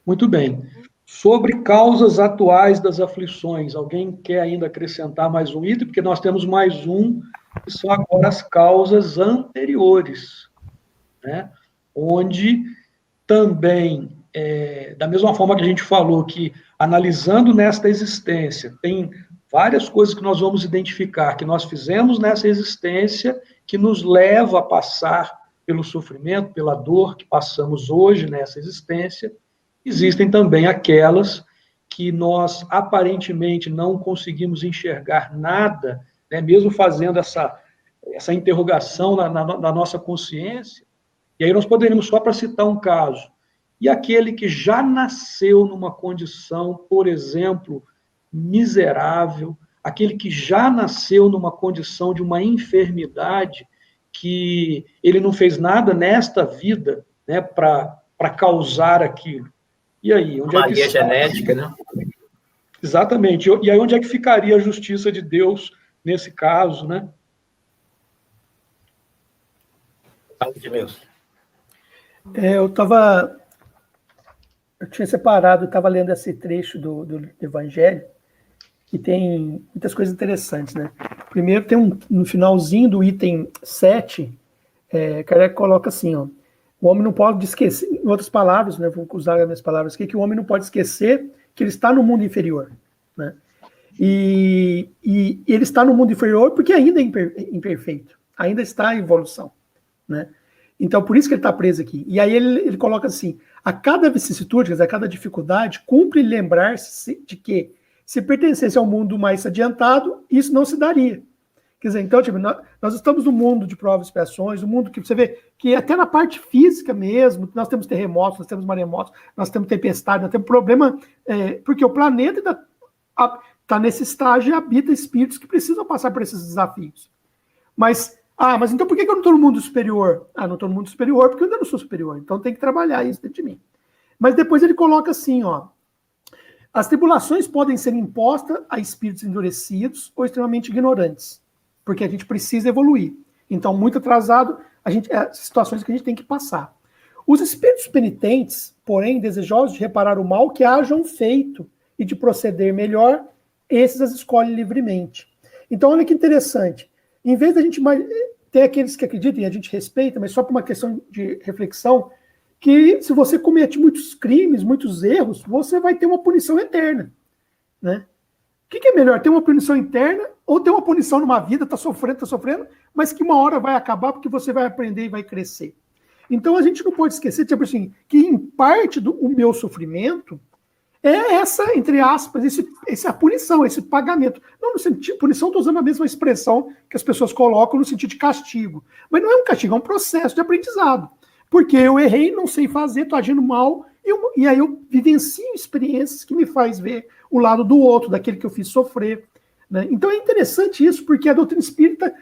Muito bem. Sobre causas atuais das aflições, alguém quer ainda acrescentar mais um item? Porque nós temos mais um, que são agora as causas anteriores, né? Onde também, da mesma forma que a gente falou que, analisando nesta existência, tem várias coisas que nós vamos identificar, que nós fizemos nessa existência, que nos leva a passar pelo sofrimento, pela dor que passamos hoje nessa existência. Existem também aquelas que nós aparentemente não conseguimos enxergar nada, né, mesmo fazendo essa interrogação na nossa consciência. E aí nós poderíamos, só para citar um caso, e aquele que já nasceu numa condição, por exemplo, miserável, aquele que já nasceu numa condição de uma enfermidade, que ele não fez nada nesta vida, né, para causar aquilo. E aí, onde é que está? Genética, né? Exatamente. E aí, onde é que ficaria a justiça de Deus nesse caso, né? Saúde mesmo. Eu tinha separado, estava lendo esse trecho do Evangelho, que tem muitas coisas interessantes, né? Primeiro, tem no finalzinho do item 7, Kardec coloca assim, ó, o homem não pode esquecer, em outras palavras, né, vou usar as minhas palavras aqui, que o homem não pode esquecer que ele está no mundo inferior, né? E ele está no mundo inferior porque ainda é imperfeito, ainda está em evolução, né? Então, por isso que ele está preso aqui. E aí ele coloca assim, a cada vicissitude, quer dizer, a cada dificuldade, cumpre lembrar-se de que, se pertencesse ao mundo mais adiantado, isso não se daria. Quer dizer, então, tipo, nós estamos no mundo de provas e expiações, um mundo que você vê que até na parte física mesmo, nós temos terremotos, nós temos maremotos, nós temos tempestade, nós temos problema, porque o planeta está nesse estágio e habita espíritos que precisam passar por esses desafios. Mas então por que eu não estou no mundo superior? Não estou no mundo superior porque eu ainda não sou superior, então tem que trabalhar isso dentro de mim. Mas depois ele coloca assim, ó, as tribulações podem ser impostas a espíritos endurecidos ou extremamente ignorantes, porque a gente precisa evoluir. Então, muito atrasado, situações que a gente tem que passar. Os espíritos penitentes, porém, desejosos de reparar o mal que hajam feito e de proceder melhor, esses as escolhem livremente. Então, olha que interessante. Em vez da gente tem aqueles que acreditam, e a gente respeita, mas só por uma questão de reflexão, que se você comete muitos crimes, muitos erros, você vai ter uma punição eterna, né? O que é melhor, ter uma punição interna ou ter uma punição numa vida, tá sofrendo, mas que uma hora vai acabar porque você vai aprender e vai crescer. Então a gente não pode esquecer, tipo assim, que em parte o meu sofrimento é essa, entre aspas, essa punição, esse pagamento. Não no sentido, punição, estou usando a mesma expressão que as pessoas colocam no sentido de castigo. Mas não é um castigo, é um processo de aprendizado. Porque eu errei, não sei fazer, estou agindo mal, e aí eu vivencio experiências que me faz ver o lado do outro, daquele que eu fiz sofrer. Né? Então é interessante isso, porque a doutrina espírita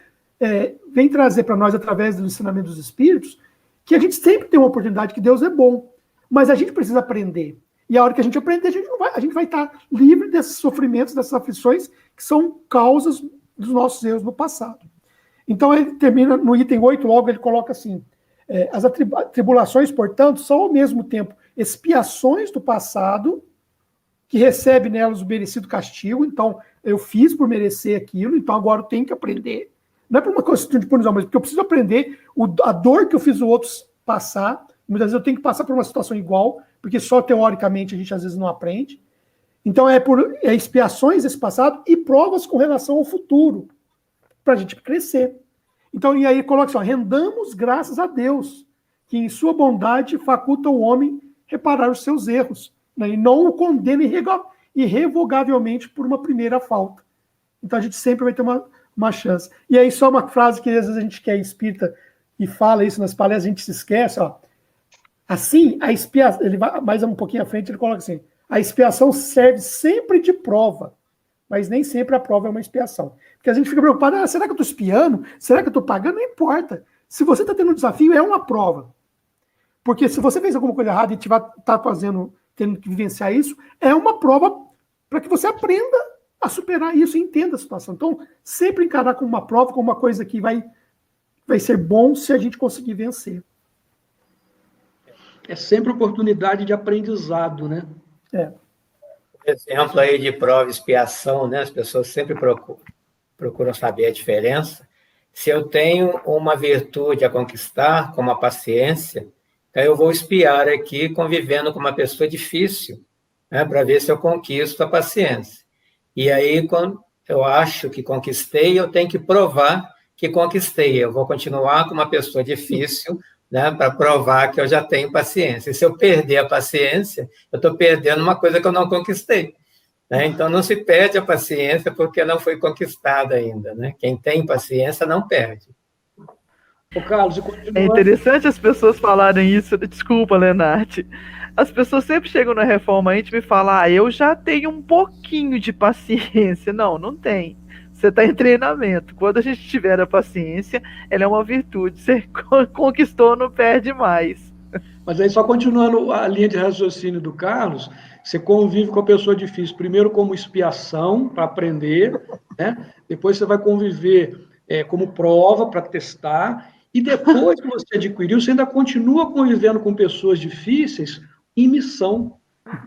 vem trazer para nós, através do ensinamento dos espíritos, que a gente sempre tem uma oportunidade, que Deus é bom, mas a gente precisa aprender. E a hora que a gente aprender, a gente vai estar livre desses sofrimentos, dessas aflições, que são causas dos nossos erros no passado. Então ele termina no item 8, logo ele coloca assim, as tribulações, portanto, são ao mesmo tempo expiações do passado, que recebe nelas o merecido castigo, então eu fiz por merecer aquilo, então agora eu tenho que aprender. Não é por uma questão de punição, mas porque eu preciso aprender a dor que eu fiz os outros passar. Muitas vezes eu tenho que passar por uma situação igual, porque só teoricamente a gente às vezes não aprende. Então é por expiações desse passado e provas com relação ao futuro, para a gente crescer. Então, e aí coloca assim, rendamos graças a Deus, que em sua bondade faculta o homem reparar os seus erros, né, e não o condena irrevogavelmente por uma primeira falta. Então a gente sempre vai ter uma chance. E aí só uma frase que às vezes a gente quer espírita e fala isso nas palestras, a gente se esquece, ó. Assim, a expiação, ele vai mais um pouquinho à frente, ele coloca assim, a expiação serve sempre de prova, mas nem sempre a prova é uma expiação. Porque a gente fica preocupado, será que eu estou espiando? Será que eu estou pagando? Não importa. Se você está tendo um desafio, é uma prova. Porque se você fez alguma coisa errada e está tendo que vivenciar isso, é uma prova para que você aprenda a superar isso e entenda a situação. Então, sempre encarar como uma prova, como uma coisa que vai ser bom se a gente conseguir vencer. É sempre oportunidade de aprendizado, né? Exemplo aí de prova e expiação, né? As pessoas sempre procuram saber a diferença. Se eu tenho uma virtude a conquistar, como a paciência, então eu vou expiar aqui convivendo com uma pessoa difícil, né? Para ver se eu conquisto a paciência. E aí, quando eu acho que conquistei, eu tenho que provar que conquistei. Eu vou continuar com uma pessoa difícil, né, para provar que eu já tenho paciência. E se eu perder a paciência, eu estou perdendo uma coisa que eu não conquistei. Né? Então, não se perde a paciência porque não foi conquistada ainda. Né? Quem tem paciência não perde. Ô, Carlos, É interessante as pessoas falarem isso. Desculpa, Lenarte. As pessoas sempre chegam na reforma íntima e falam, eu já tenho um pouquinho de paciência. Não, não tem. Você está em treinamento. Quando a gente tiver a paciência, ela é uma virtude. Você conquistou, não perde mais. Mas aí, só continuando a linha de raciocínio do Carlos, você convive com a pessoa difícil, primeiro como expiação, para aprender, né? Depois você vai conviver como prova, para testar, e depois que você adquiriu, você ainda continua convivendo com pessoas difíceis em missão.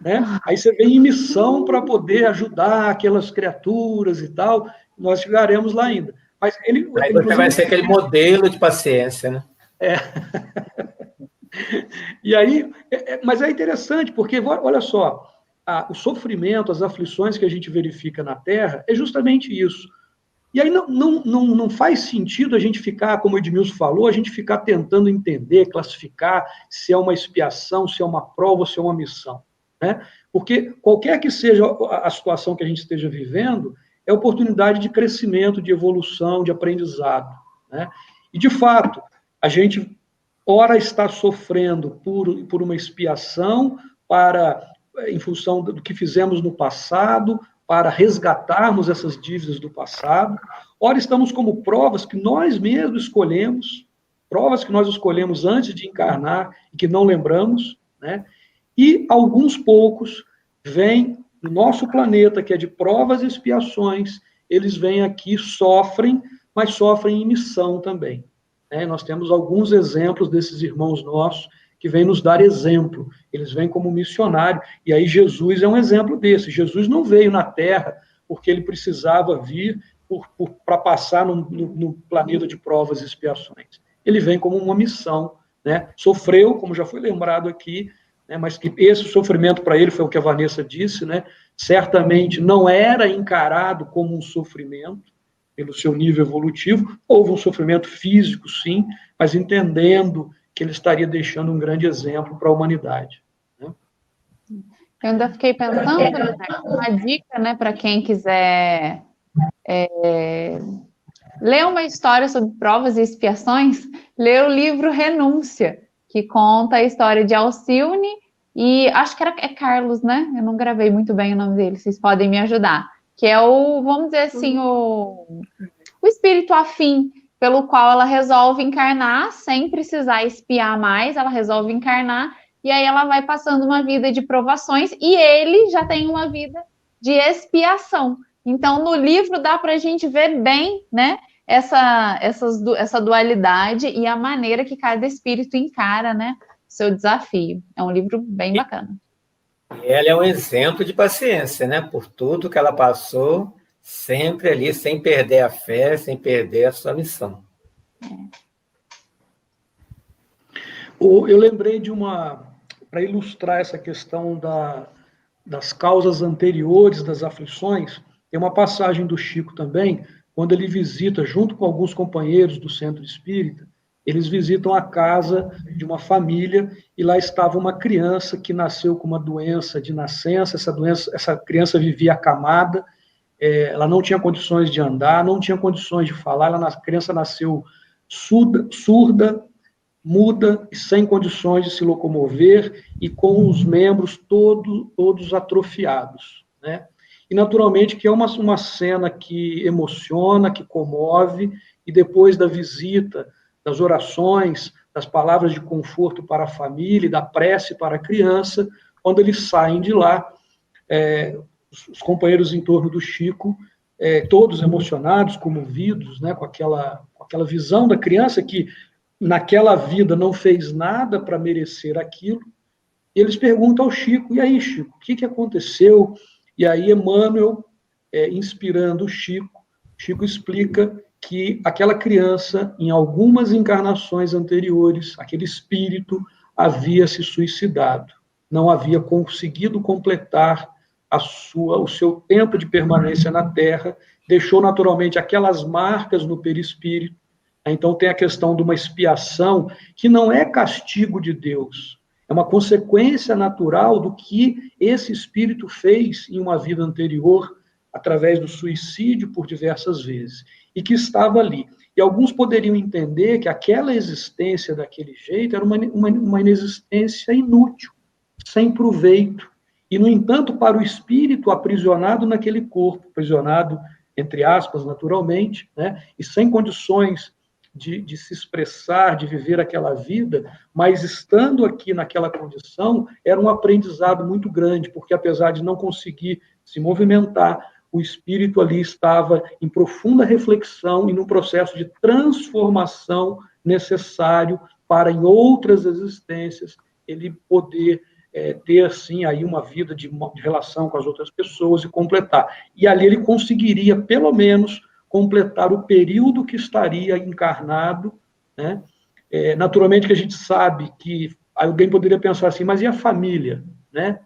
Né? Aí você vem em missão para poder ajudar aquelas criaturas e tal. Nós chegaremos lá ainda. Mas aí você vai ser aquele modelo de paciência, né? E aí, mas é interessante, porque, olha só, o sofrimento, as aflições que a gente verifica na Terra é justamente isso. E aí não faz sentido a gente ficar, como o Edmilson falou, a gente ficar tentando entender, classificar se é uma expiação, se é uma prova, se é uma missão. Né? Porque qualquer que seja a situação que a gente esteja vivendo, é oportunidade de crescimento, de evolução, de aprendizado. Né? E, de fato, a gente, ora, está sofrendo por uma expiação, em função do que fizemos no passado, para resgatarmos essas dívidas do passado. Ora, estamos como provas que nós mesmos escolhemos, provas que nós escolhemos antes de encarnar e que não lembramos, né? E alguns poucos vêm no nosso planeta, que é de provas e expiações, eles vêm aqui, sofrem, mas sofrem em missão também. Né? Nós temos alguns exemplos desses irmãos nossos que vêm nos dar exemplo. Eles vêm como missionário. E aí Jesus é um exemplo desse. Jesus não veio na Terra porque ele precisava vir para passar no planeta de provas e expiações. Ele vem como uma missão, né? Sofreu, como já foi lembrado aqui, né? Mas que esse sofrimento para ele foi o que a Vanessa disse, né? Certamente não era encarado como um sofrimento pelo seu nível evolutivo, houve um sofrimento físico, sim, mas entendendo que ele estaria deixando um grande exemplo para a humanidade. Né? Eu ainda fiquei pensando, né, uma dica, né, para quem quiser ler uma história sobre provas e expiações, ler o livro Renúncia, que conta a história de Alcione e acho que é Carlos, né? Eu não gravei muito bem o nome dele, vocês podem me ajudar. Que é o, vamos dizer assim, o espírito afim pelo qual ela resolve encarnar sem precisar espiar mais, ela resolve encarnar e aí ela vai passando uma vida de provações e ele já tem uma vida de expiação. Então, no livro dá para a gente ver bem, né, essa dualidade e a maneira que cada espírito encara, né, seu desafio. É um livro bem bacana. E ela é um exemplo de paciência, né? Por tudo que ela passou, sempre ali, sem perder a fé, sem perder a sua missão. Eu lembrei de para ilustrar essa questão das causas anteriores das aflições, tem uma passagem do Chico também, quando ele visita, junto com alguns companheiros do centro espírita, eles visitam a casa de uma família e lá estava uma criança que nasceu com uma doença de nascença, essa criança vivia acamada, ela não tinha condições de andar, não tinha condições de falar, a criança nasceu surda, muda e sem condições de se locomover e com os membros todos atrofiados, né? E, naturalmente, que é uma cena que emociona, que comove, e depois da visita, das orações, das palavras de conforto para a família, da prece para a criança, quando eles saem de lá, os companheiros em torno do Chico, todos emocionados, comovidos, né, com aquela visão da criança que, naquela vida, não fez nada para merecer aquilo, e eles perguntam ao Chico, e aí, Chico, o que aconteceu? E aí Emmanuel, inspirando o Chico explica que aquela criança, em algumas encarnações anteriores, aquele espírito havia se suicidado, não havia conseguido completar o seu tempo de permanência na Terra, deixou naturalmente aquelas marcas no perispírito. Então tem a questão de uma expiação que não é castigo de Deus, é uma consequência natural do que esse espírito fez em uma vida anterior, através do suicídio por diversas vezes, e que estava ali. E alguns poderiam entender que aquela existência daquele jeito era uma inexistência inútil, sem proveito. E, no entanto, para o espírito aprisionado naquele corpo, aprisionado, entre aspas, naturalmente, né, e sem condições de se expressar, de viver aquela vida, mas estando aqui naquela condição, era um aprendizado muito grande, porque apesar de não conseguir se movimentar, o espírito ali estava em profunda reflexão e num processo de transformação necessário para, em outras existências, ele poder ter, assim, aí uma vida de relação com as outras pessoas e completar. E ali ele conseguiria, pelo menos, completar o período que estaria encarnado, né? Naturalmente que a gente sabe que alguém poderia pensar assim, mas e a família, né?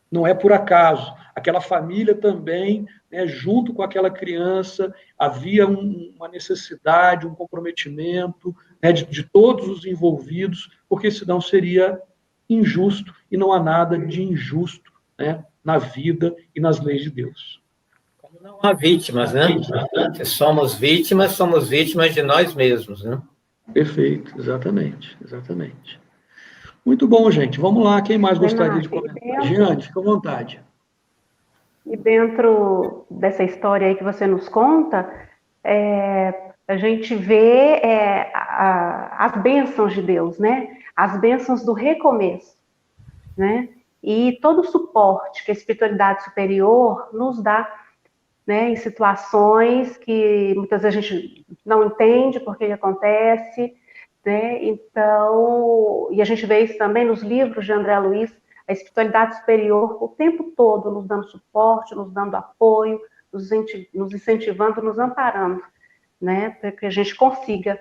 Não é por acaso. Aquela família também, né, junto com aquela criança, havia uma necessidade, um comprometimento, né, de todos os envolvidos, porque senão seria injusto, e não há nada de injusto, né, na vida e nas leis de Deus. Não há vítimas, né? Se somos vítimas de nós mesmos, né? Perfeito, exatamente. Muito bom, gente. Vamos lá, quem mais gostaria de comentar? Jeane, fica à vontade. E dentro dessa história aí que você nos conta, a gente vê as bênçãos de Deus, né? As bênçãos do recomeço, né? E todo o suporte que a espiritualidade superior nos dá, né, em situações que muitas vezes a gente não entende por que acontece, né? Então, e a gente vê isso também nos livros de André Luiz, a espiritualidade superior o tempo todo nos dando suporte, nos dando apoio, nos incentivando, nos amparando, né, para que a gente consiga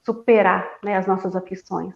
superar, né, as nossas aflições.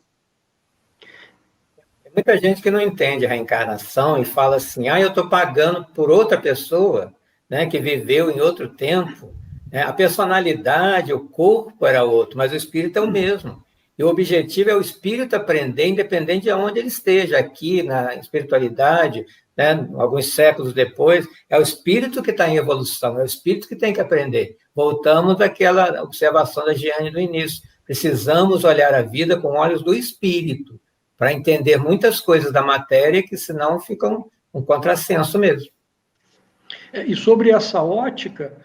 Tem muita gente que não entende a reencarnação e fala assim, eu estou pagando por outra pessoa, né, que viveu em outro tempo, né? A personalidade, o corpo era outro, mas o espírito é o mesmo. E o objetivo é o espírito aprender, independente de onde ele esteja, aqui na espiritualidade, né, alguns séculos depois, é o espírito que está em evolução, é o espírito que tem que aprender. Voltamos àquela observação da Giane no início. Precisamos olhar a vida com olhos do espírito, para entender muitas coisas da matéria que senão ficam um contrassenso mesmo. E sobre essa ótica,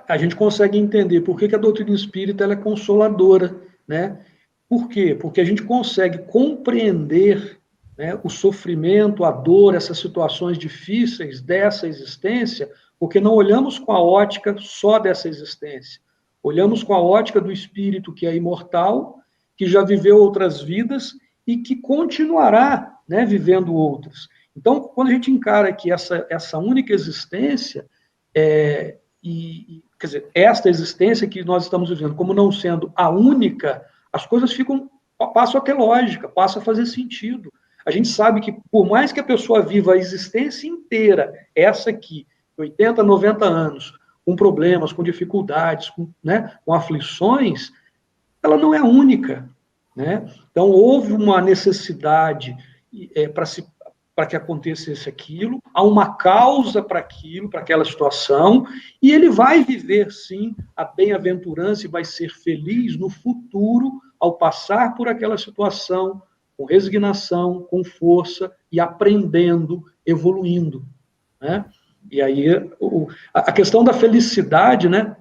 a gente consegue entender por que a doutrina espírita ela é consoladora, né? Por quê? Porque a gente consegue compreender, né, o sofrimento, a dor, essas situações difíceis dessa existência, porque não olhamos com a ótica só dessa existência, olhamos com a ótica do espírito que é imortal, que já viveu outras vidas e que continuará, né, vivendo outras. Então, quando a gente encara aqui essa única existência, quer dizer, esta existência que nós estamos vivendo como não sendo a única, as coisas passam a ter lógica, passam a fazer sentido. A gente sabe que, por mais que a pessoa viva a existência inteira, essa aqui, 80, 90 anos, com problemas, com dificuldades, com aflições, ela não é única, né? Então, houve uma necessidade para que acontecesse aquilo, há uma causa para aquilo, para aquela situação, e ele vai viver, sim, a bem-aventurança e vai ser feliz no futuro ao passar por aquela situação, com resignação, com força e aprendendo, evoluindo, né? E aí, a questão da felicidade, né?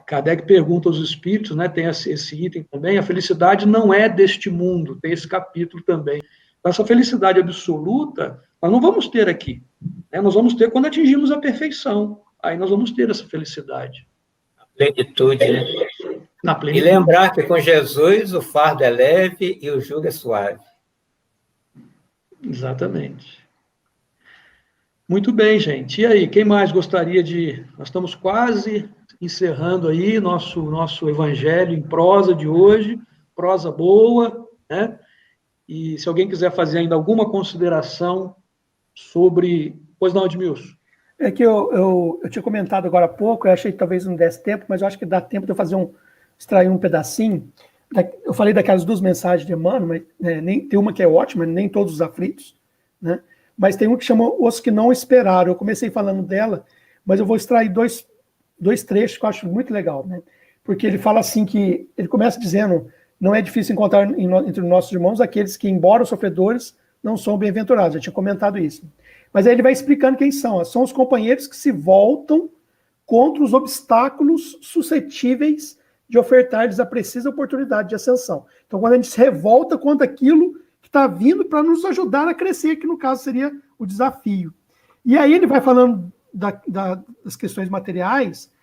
Kardec pergunta aos espíritos, né? Tem esse item também, a felicidade não é deste mundo, tem esse capítulo também. Essa felicidade absoluta, nós não vamos ter aqui, né? Nós vamos ter quando atingimos a perfeição, aí nós vamos ter essa felicidade. A plenitude, né? Na plenitude. E lembrar que com Jesus o fardo é leve e o jugo é suave. Exatamente. Muito bem, gente. E aí, quem mais gostaria de... Nós estamos quase encerrando aí nosso evangelho em prosa de hoje, prosa boa, né? E se alguém quiser fazer ainda alguma consideração sobre... Pois não, Edmilson? É que eu tinha comentado agora há pouco, eu achei que talvez não desse tempo, mas eu acho que dá tempo de eu extrair um pedacinho. Eu falei daquelas 2 mensagens de Emmanuel, mas, né, tem uma que é ótima, nem todos os aflitos, né? Mas tem um que chama Os que Não Esperaram. Eu comecei falando dela, mas eu vou extrair dois trechos que eu acho muito legal, né? Porque ele fala assim que, ele começa dizendo, não é difícil encontrar entre nossos irmãos aqueles que, embora sofredores, não são bem-aventurados. Eu tinha comentado isso. Mas aí ele vai explicando quem são. São os companheiros que se voltam contra os obstáculos suscetíveis de ofertar-lhes a precisa oportunidade de ascensão. Então, quando a gente se revolta contra aquilo que está vindo para nos ajudar a crescer, que no caso seria o desafio. E aí ele vai falando das questões materiais,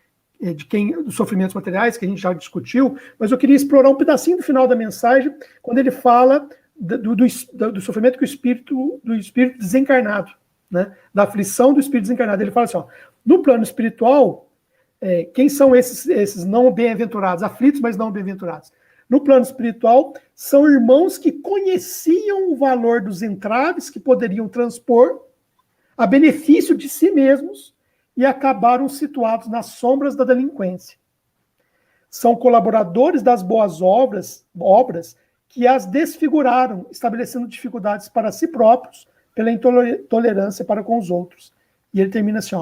dos sofrimentos materiais, que a gente já discutiu, mas eu queria explorar um pedacinho do final da mensagem, quando ele fala do sofrimento do espírito desencarnado, né? Da aflição do espírito desencarnado. Ele fala assim, no plano espiritual, quem são esses não bem-aventurados, aflitos, mas não bem-aventurados? No plano espiritual, são irmãos que conheciam o valor dos entraves que poderiam transpor a benefício de si mesmos e acabaram situados nas sombras da delinquência. São colaboradores das boas obras que as desfiguraram, estabelecendo dificuldades para si próprios pela intolerância para com os outros. E ele termina assim,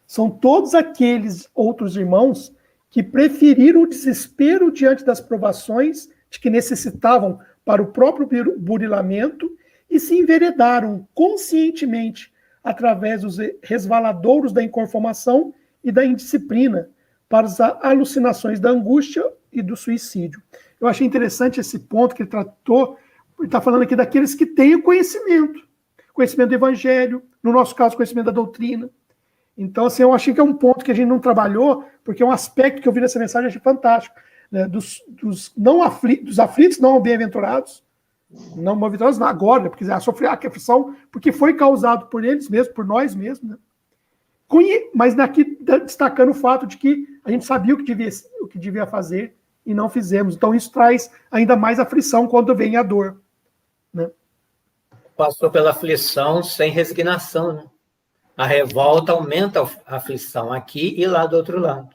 são todos aqueles outros irmãos que preferiram o desespero diante das provações de que necessitavam para o próprio burilamento e se enveredaram conscientemente através dos resvaladouros da inconformação e da indisciplina para as alucinações da angústia e do suicídio. Eu achei interessante esse ponto que ele tratou, ele está falando aqui daqueles que têm o conhecimento do evangelho, no nosso caso, conhecimento da doutrina. Então, assim, eu achei que é um ponto que a gente não trabalhou, porque é um aspecto que eu vi nessa mensagem, achei fantástico, né? Dos aflitos não bem-aventurados, não bem-aventurados agora, porque a sofrer a aflição, porque foi causado por eles mesmos, por nós mesmos, né? mas aqui destacando o fato de que a gente sabia o que devia fazer e não fizemos. Então, isso traz ainda mais aflição quando vem a dor. Né? Passou pela aflição sem resignação, né? A revolta aumenta a aflição aqui e lá do outro lado.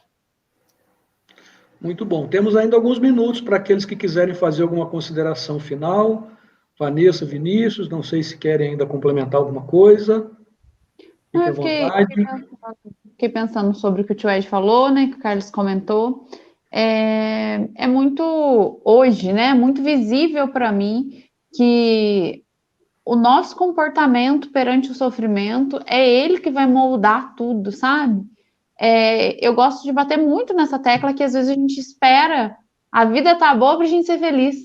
Muito bom. Temos ainda alguns minutos para aqueles que quiserem fazer alguma consideração final. Vanessa, Vinícius, não sei se querem ainda complementar alguma coisa. Fique à vontade. Fiquei pensando sobre o que o tio Ed falou, né, que o Carlos comentou. É muito, hoje, né, muito visível para mim que o nosso comportamento perante o sofrimento é ele que vai moldar tudo, sabe? Eu gosto de bater muito nessa tecla que às vezes a gente espera a vida tá boa para a gente ser feliz,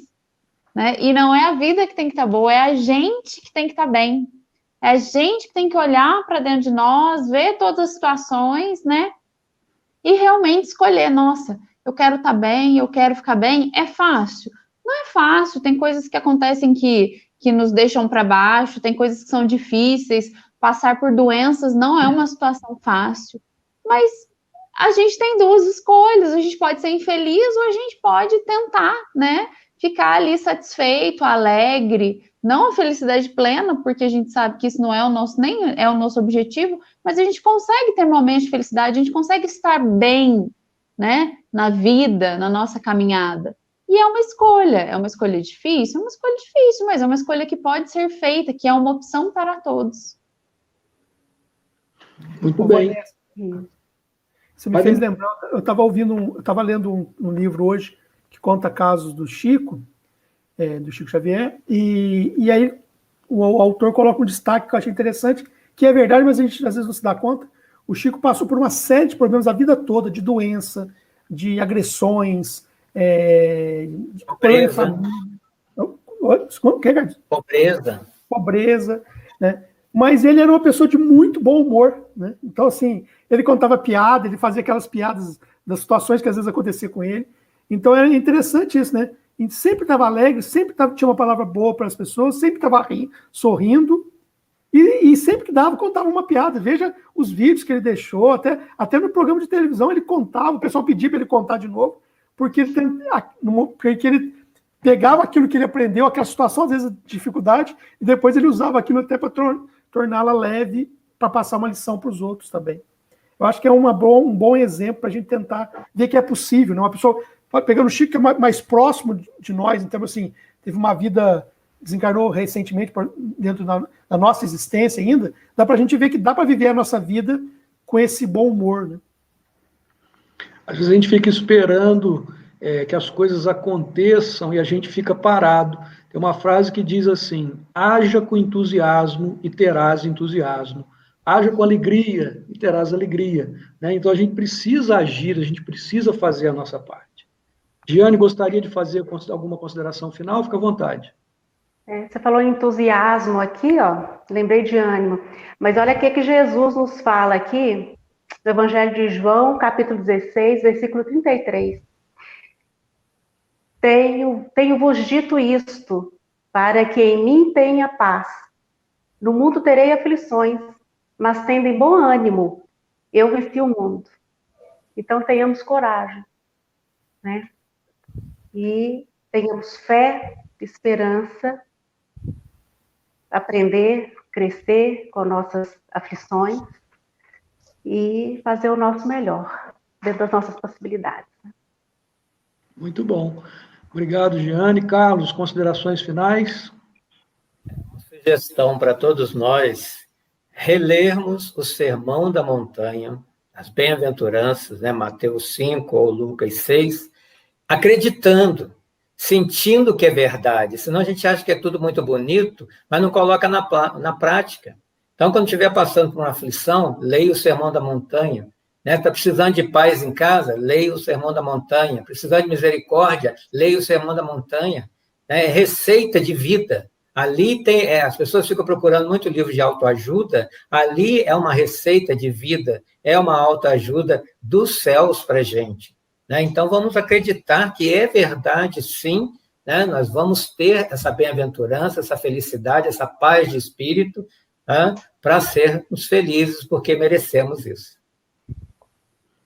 né? E não é a vida que tem que estar boa, é a gente que tem que estar bem. É a gente que tem que olhar para dentro de nós, ver todas as situações, né? E realmente escolher, nossa, eu quero estar bem, eu quero ficar bem. É fácil? Não é fácil, tem coisas que acontecem que nos deixam para baixo, tem coisas que são difíceis, passar por doenças não é uma situação fácil, mas a gente tem duas escolhas, a gente pode ser infeliz ou a gente pode tentar, né, ficar ali satisfeito, alegre, não a felicidade plena, porque a gente sabe que isso não é o nosso, nem é o nosso objetivo, mas a gente consegue ter momentos de felicidade, a gente consegue estar bem, né, na vida, na nossa caminhada. E é uma escolha difícil, mas é uma escolha que pode ser feita, que é uma opção para todos. Muito bem. Você me fez lembrar, eu estava lendo um livro hoje que conta casos do Chico Xavier, e aí o autor coloca um destaque que eu achei interessante, que é verdade, mas a gente às vezes não se dá conta. O Chico passou por uma série de problemas a vida toda, de doença, de agressões, pobreza, né? Mas ele era uma pessoa de muito bom humor, né? Então, assim, ele contava piada, ele fazia aquelas piadas das situações que às vezes acontecia com ele. Então, era interessante isso, né? Ele sempre estava alegre, tinha uma palavra boa para as pessoas, sempre estava sorrindo, e sempre que dava, contava uma piada. Veja os vídeos que ele deixou, até no programa de televisão ele contava, o pessoal pedia para ele contar de novo, porque ele pegava aquilo que ele aprendeu, aquela situação, às vezes, de dificuldade, e depois ele usava aquilo até para torná-la leve, para passar uma lição para os outros também. Eu acho que é um bom exemplo para a gente tentar ver que é possível, né? Uma pessoa, pegando o Chico, que é mais próximo de nós, então, assim, teve uma vida, desencarnou recentemente dentro da nossa existência ainda, dá para a gente ver que dá para viver a nossa vida com esse bom humor, né? Às vezes a gente fica esperando que as coisas aconteçam e a gente fica parado. Tem uma frase que diz assim: haja com entusiasmo e terás entusiasmo. Haja com alegria e terás alegria. Né? Então a gente precisa agir, a gente precisa fazer a nossa parte. Giane, gostaria de fazer alguma consideração final? Fica à vontade. Você falou em entusiasmo aqui, ó, lembrei de ânimo. Mas olha o que Jesus nos fala aqui, no Evangelho de João, capítulo 16, versículo 33. Tenho-vos dito isto, para que em mim tenha paz. No mundo terei aflições, mas tendo em bom ânimo, eu venci o mundo. Então tenhamos coragem, né? E tenhamos fé, esperança, aprender, crescer com nossas aflições e fazer o nosso melhor, dentro das nossas possibilidades. Muito bom. Obrigado, Giane. Carlos, considerações finais? Sugestão para todos nós, relermos o Sermão da Montanha, as bem-aventuranças, né, Mateus 5 ou Lucas 6, acreditando, sentindo que é verdade, senão a gente acha que é tudo muito bonito, mas não coloca na prática. Então, quando estiver passando por uma aflição, leia o Sermão da Montanha. Está precisando de paz em casa? Leia o Sermão da Montanha. Precisando de misericórdia? Leia o Sermão da Montanha. Receita de vida. Ali tem, as pessoas ficam procurando muito livro de autoajuda, ali é uma receita de vida, é uma autoajuda dos céus para a gente. Então, vamos acreditar que é verdade, sim, nós vamos ter essa bem-aventurança, essa felicidade, essa paz de espírito, para sermos felizes, porque merecemos isso.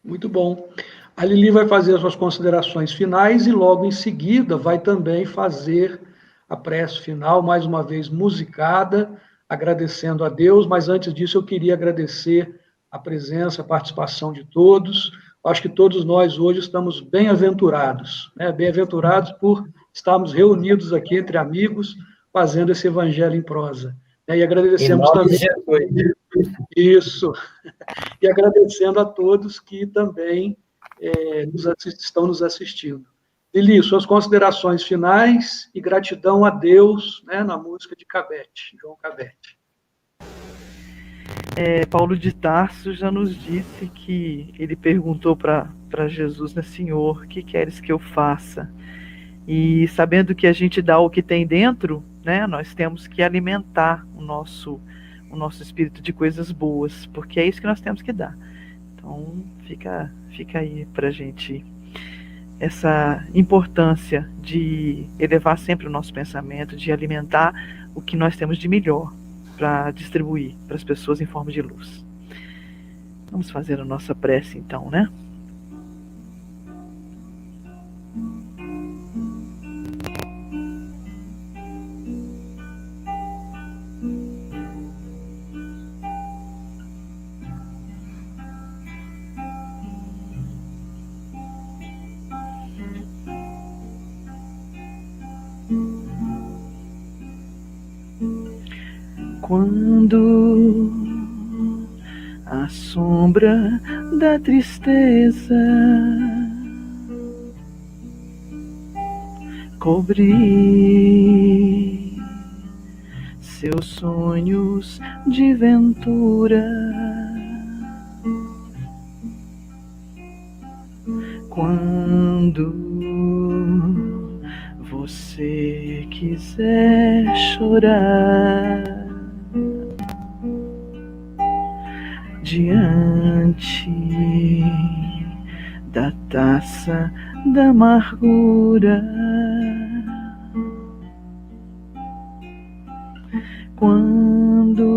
Muito bom. A Lili vai fazer as suas considerações finais e logo em seguida vai também fazer a prece final, mais uma vez musicada, agradecendo a Deus, mas antes disso eu queria agradecer a presença, a participação de todos. Acho que todos nós hoje estamos bem-aventurados, né? Bem-aventurados por estarmos reunidos aqui entre amigos, fazendo esse evangelho em prosa. E agradecemos também... Isso. E agradecendo a todos que também estão nos assistindo. Lili, suas considerações finais e gratidão a Deus, né, na música de Cabete, João Cabete. Paulo de Tarso já nos disse que ele perguntou para Jesus, né, Senhor, o que queres que eu faça? E sabendo que a gente dá o que tem dentro, né, nós temos que alimentar o nosso espírito de coisas boas, porque é isso que nós temos que dar. Então, fica aí pra gente essa importância de elevar sempre o nosso pensamento, de alimentar o que nós temos de melhor para distribuir para as pessoas em forma de luz. Vamos fazer a nossa prece então, né? Quando a sombra da tristeza cobrir seus sonhos de ventura, quando você quiser chorar diante da taça da amargura, quando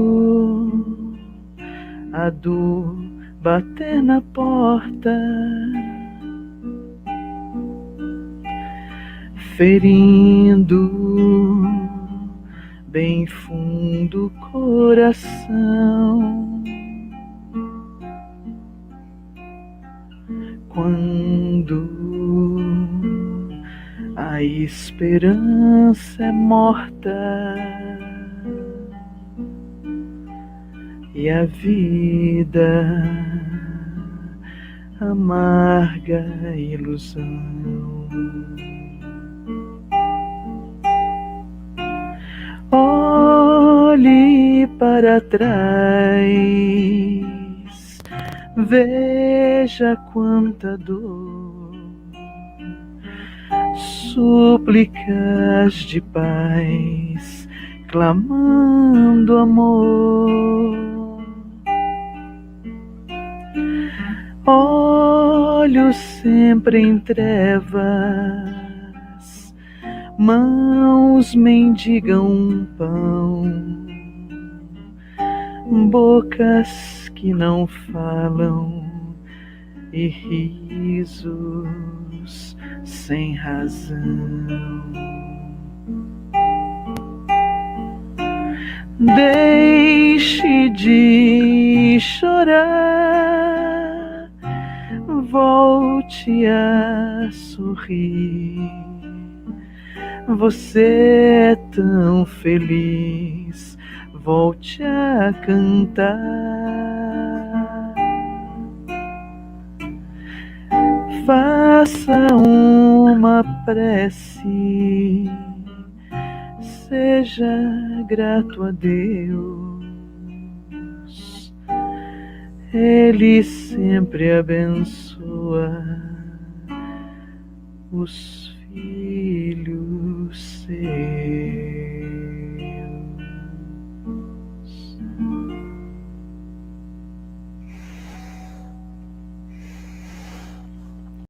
a dor bater na porta, ferindo bem fundo o coração, quando a esperança é morta e a vida amarga ilusão. Olhe para trás, veja quanta dor, súplicas de paz, clamando amor. Olhos sempre em trevas, mãos mendigam pão, bocas que não falam e risos sem razão. Deixe de chorar, volte a sorrir. Você é tão feliz, volte a cantar. Faça uma prece, seja grato a Deus. Ele sempre abençoa os filhos seus.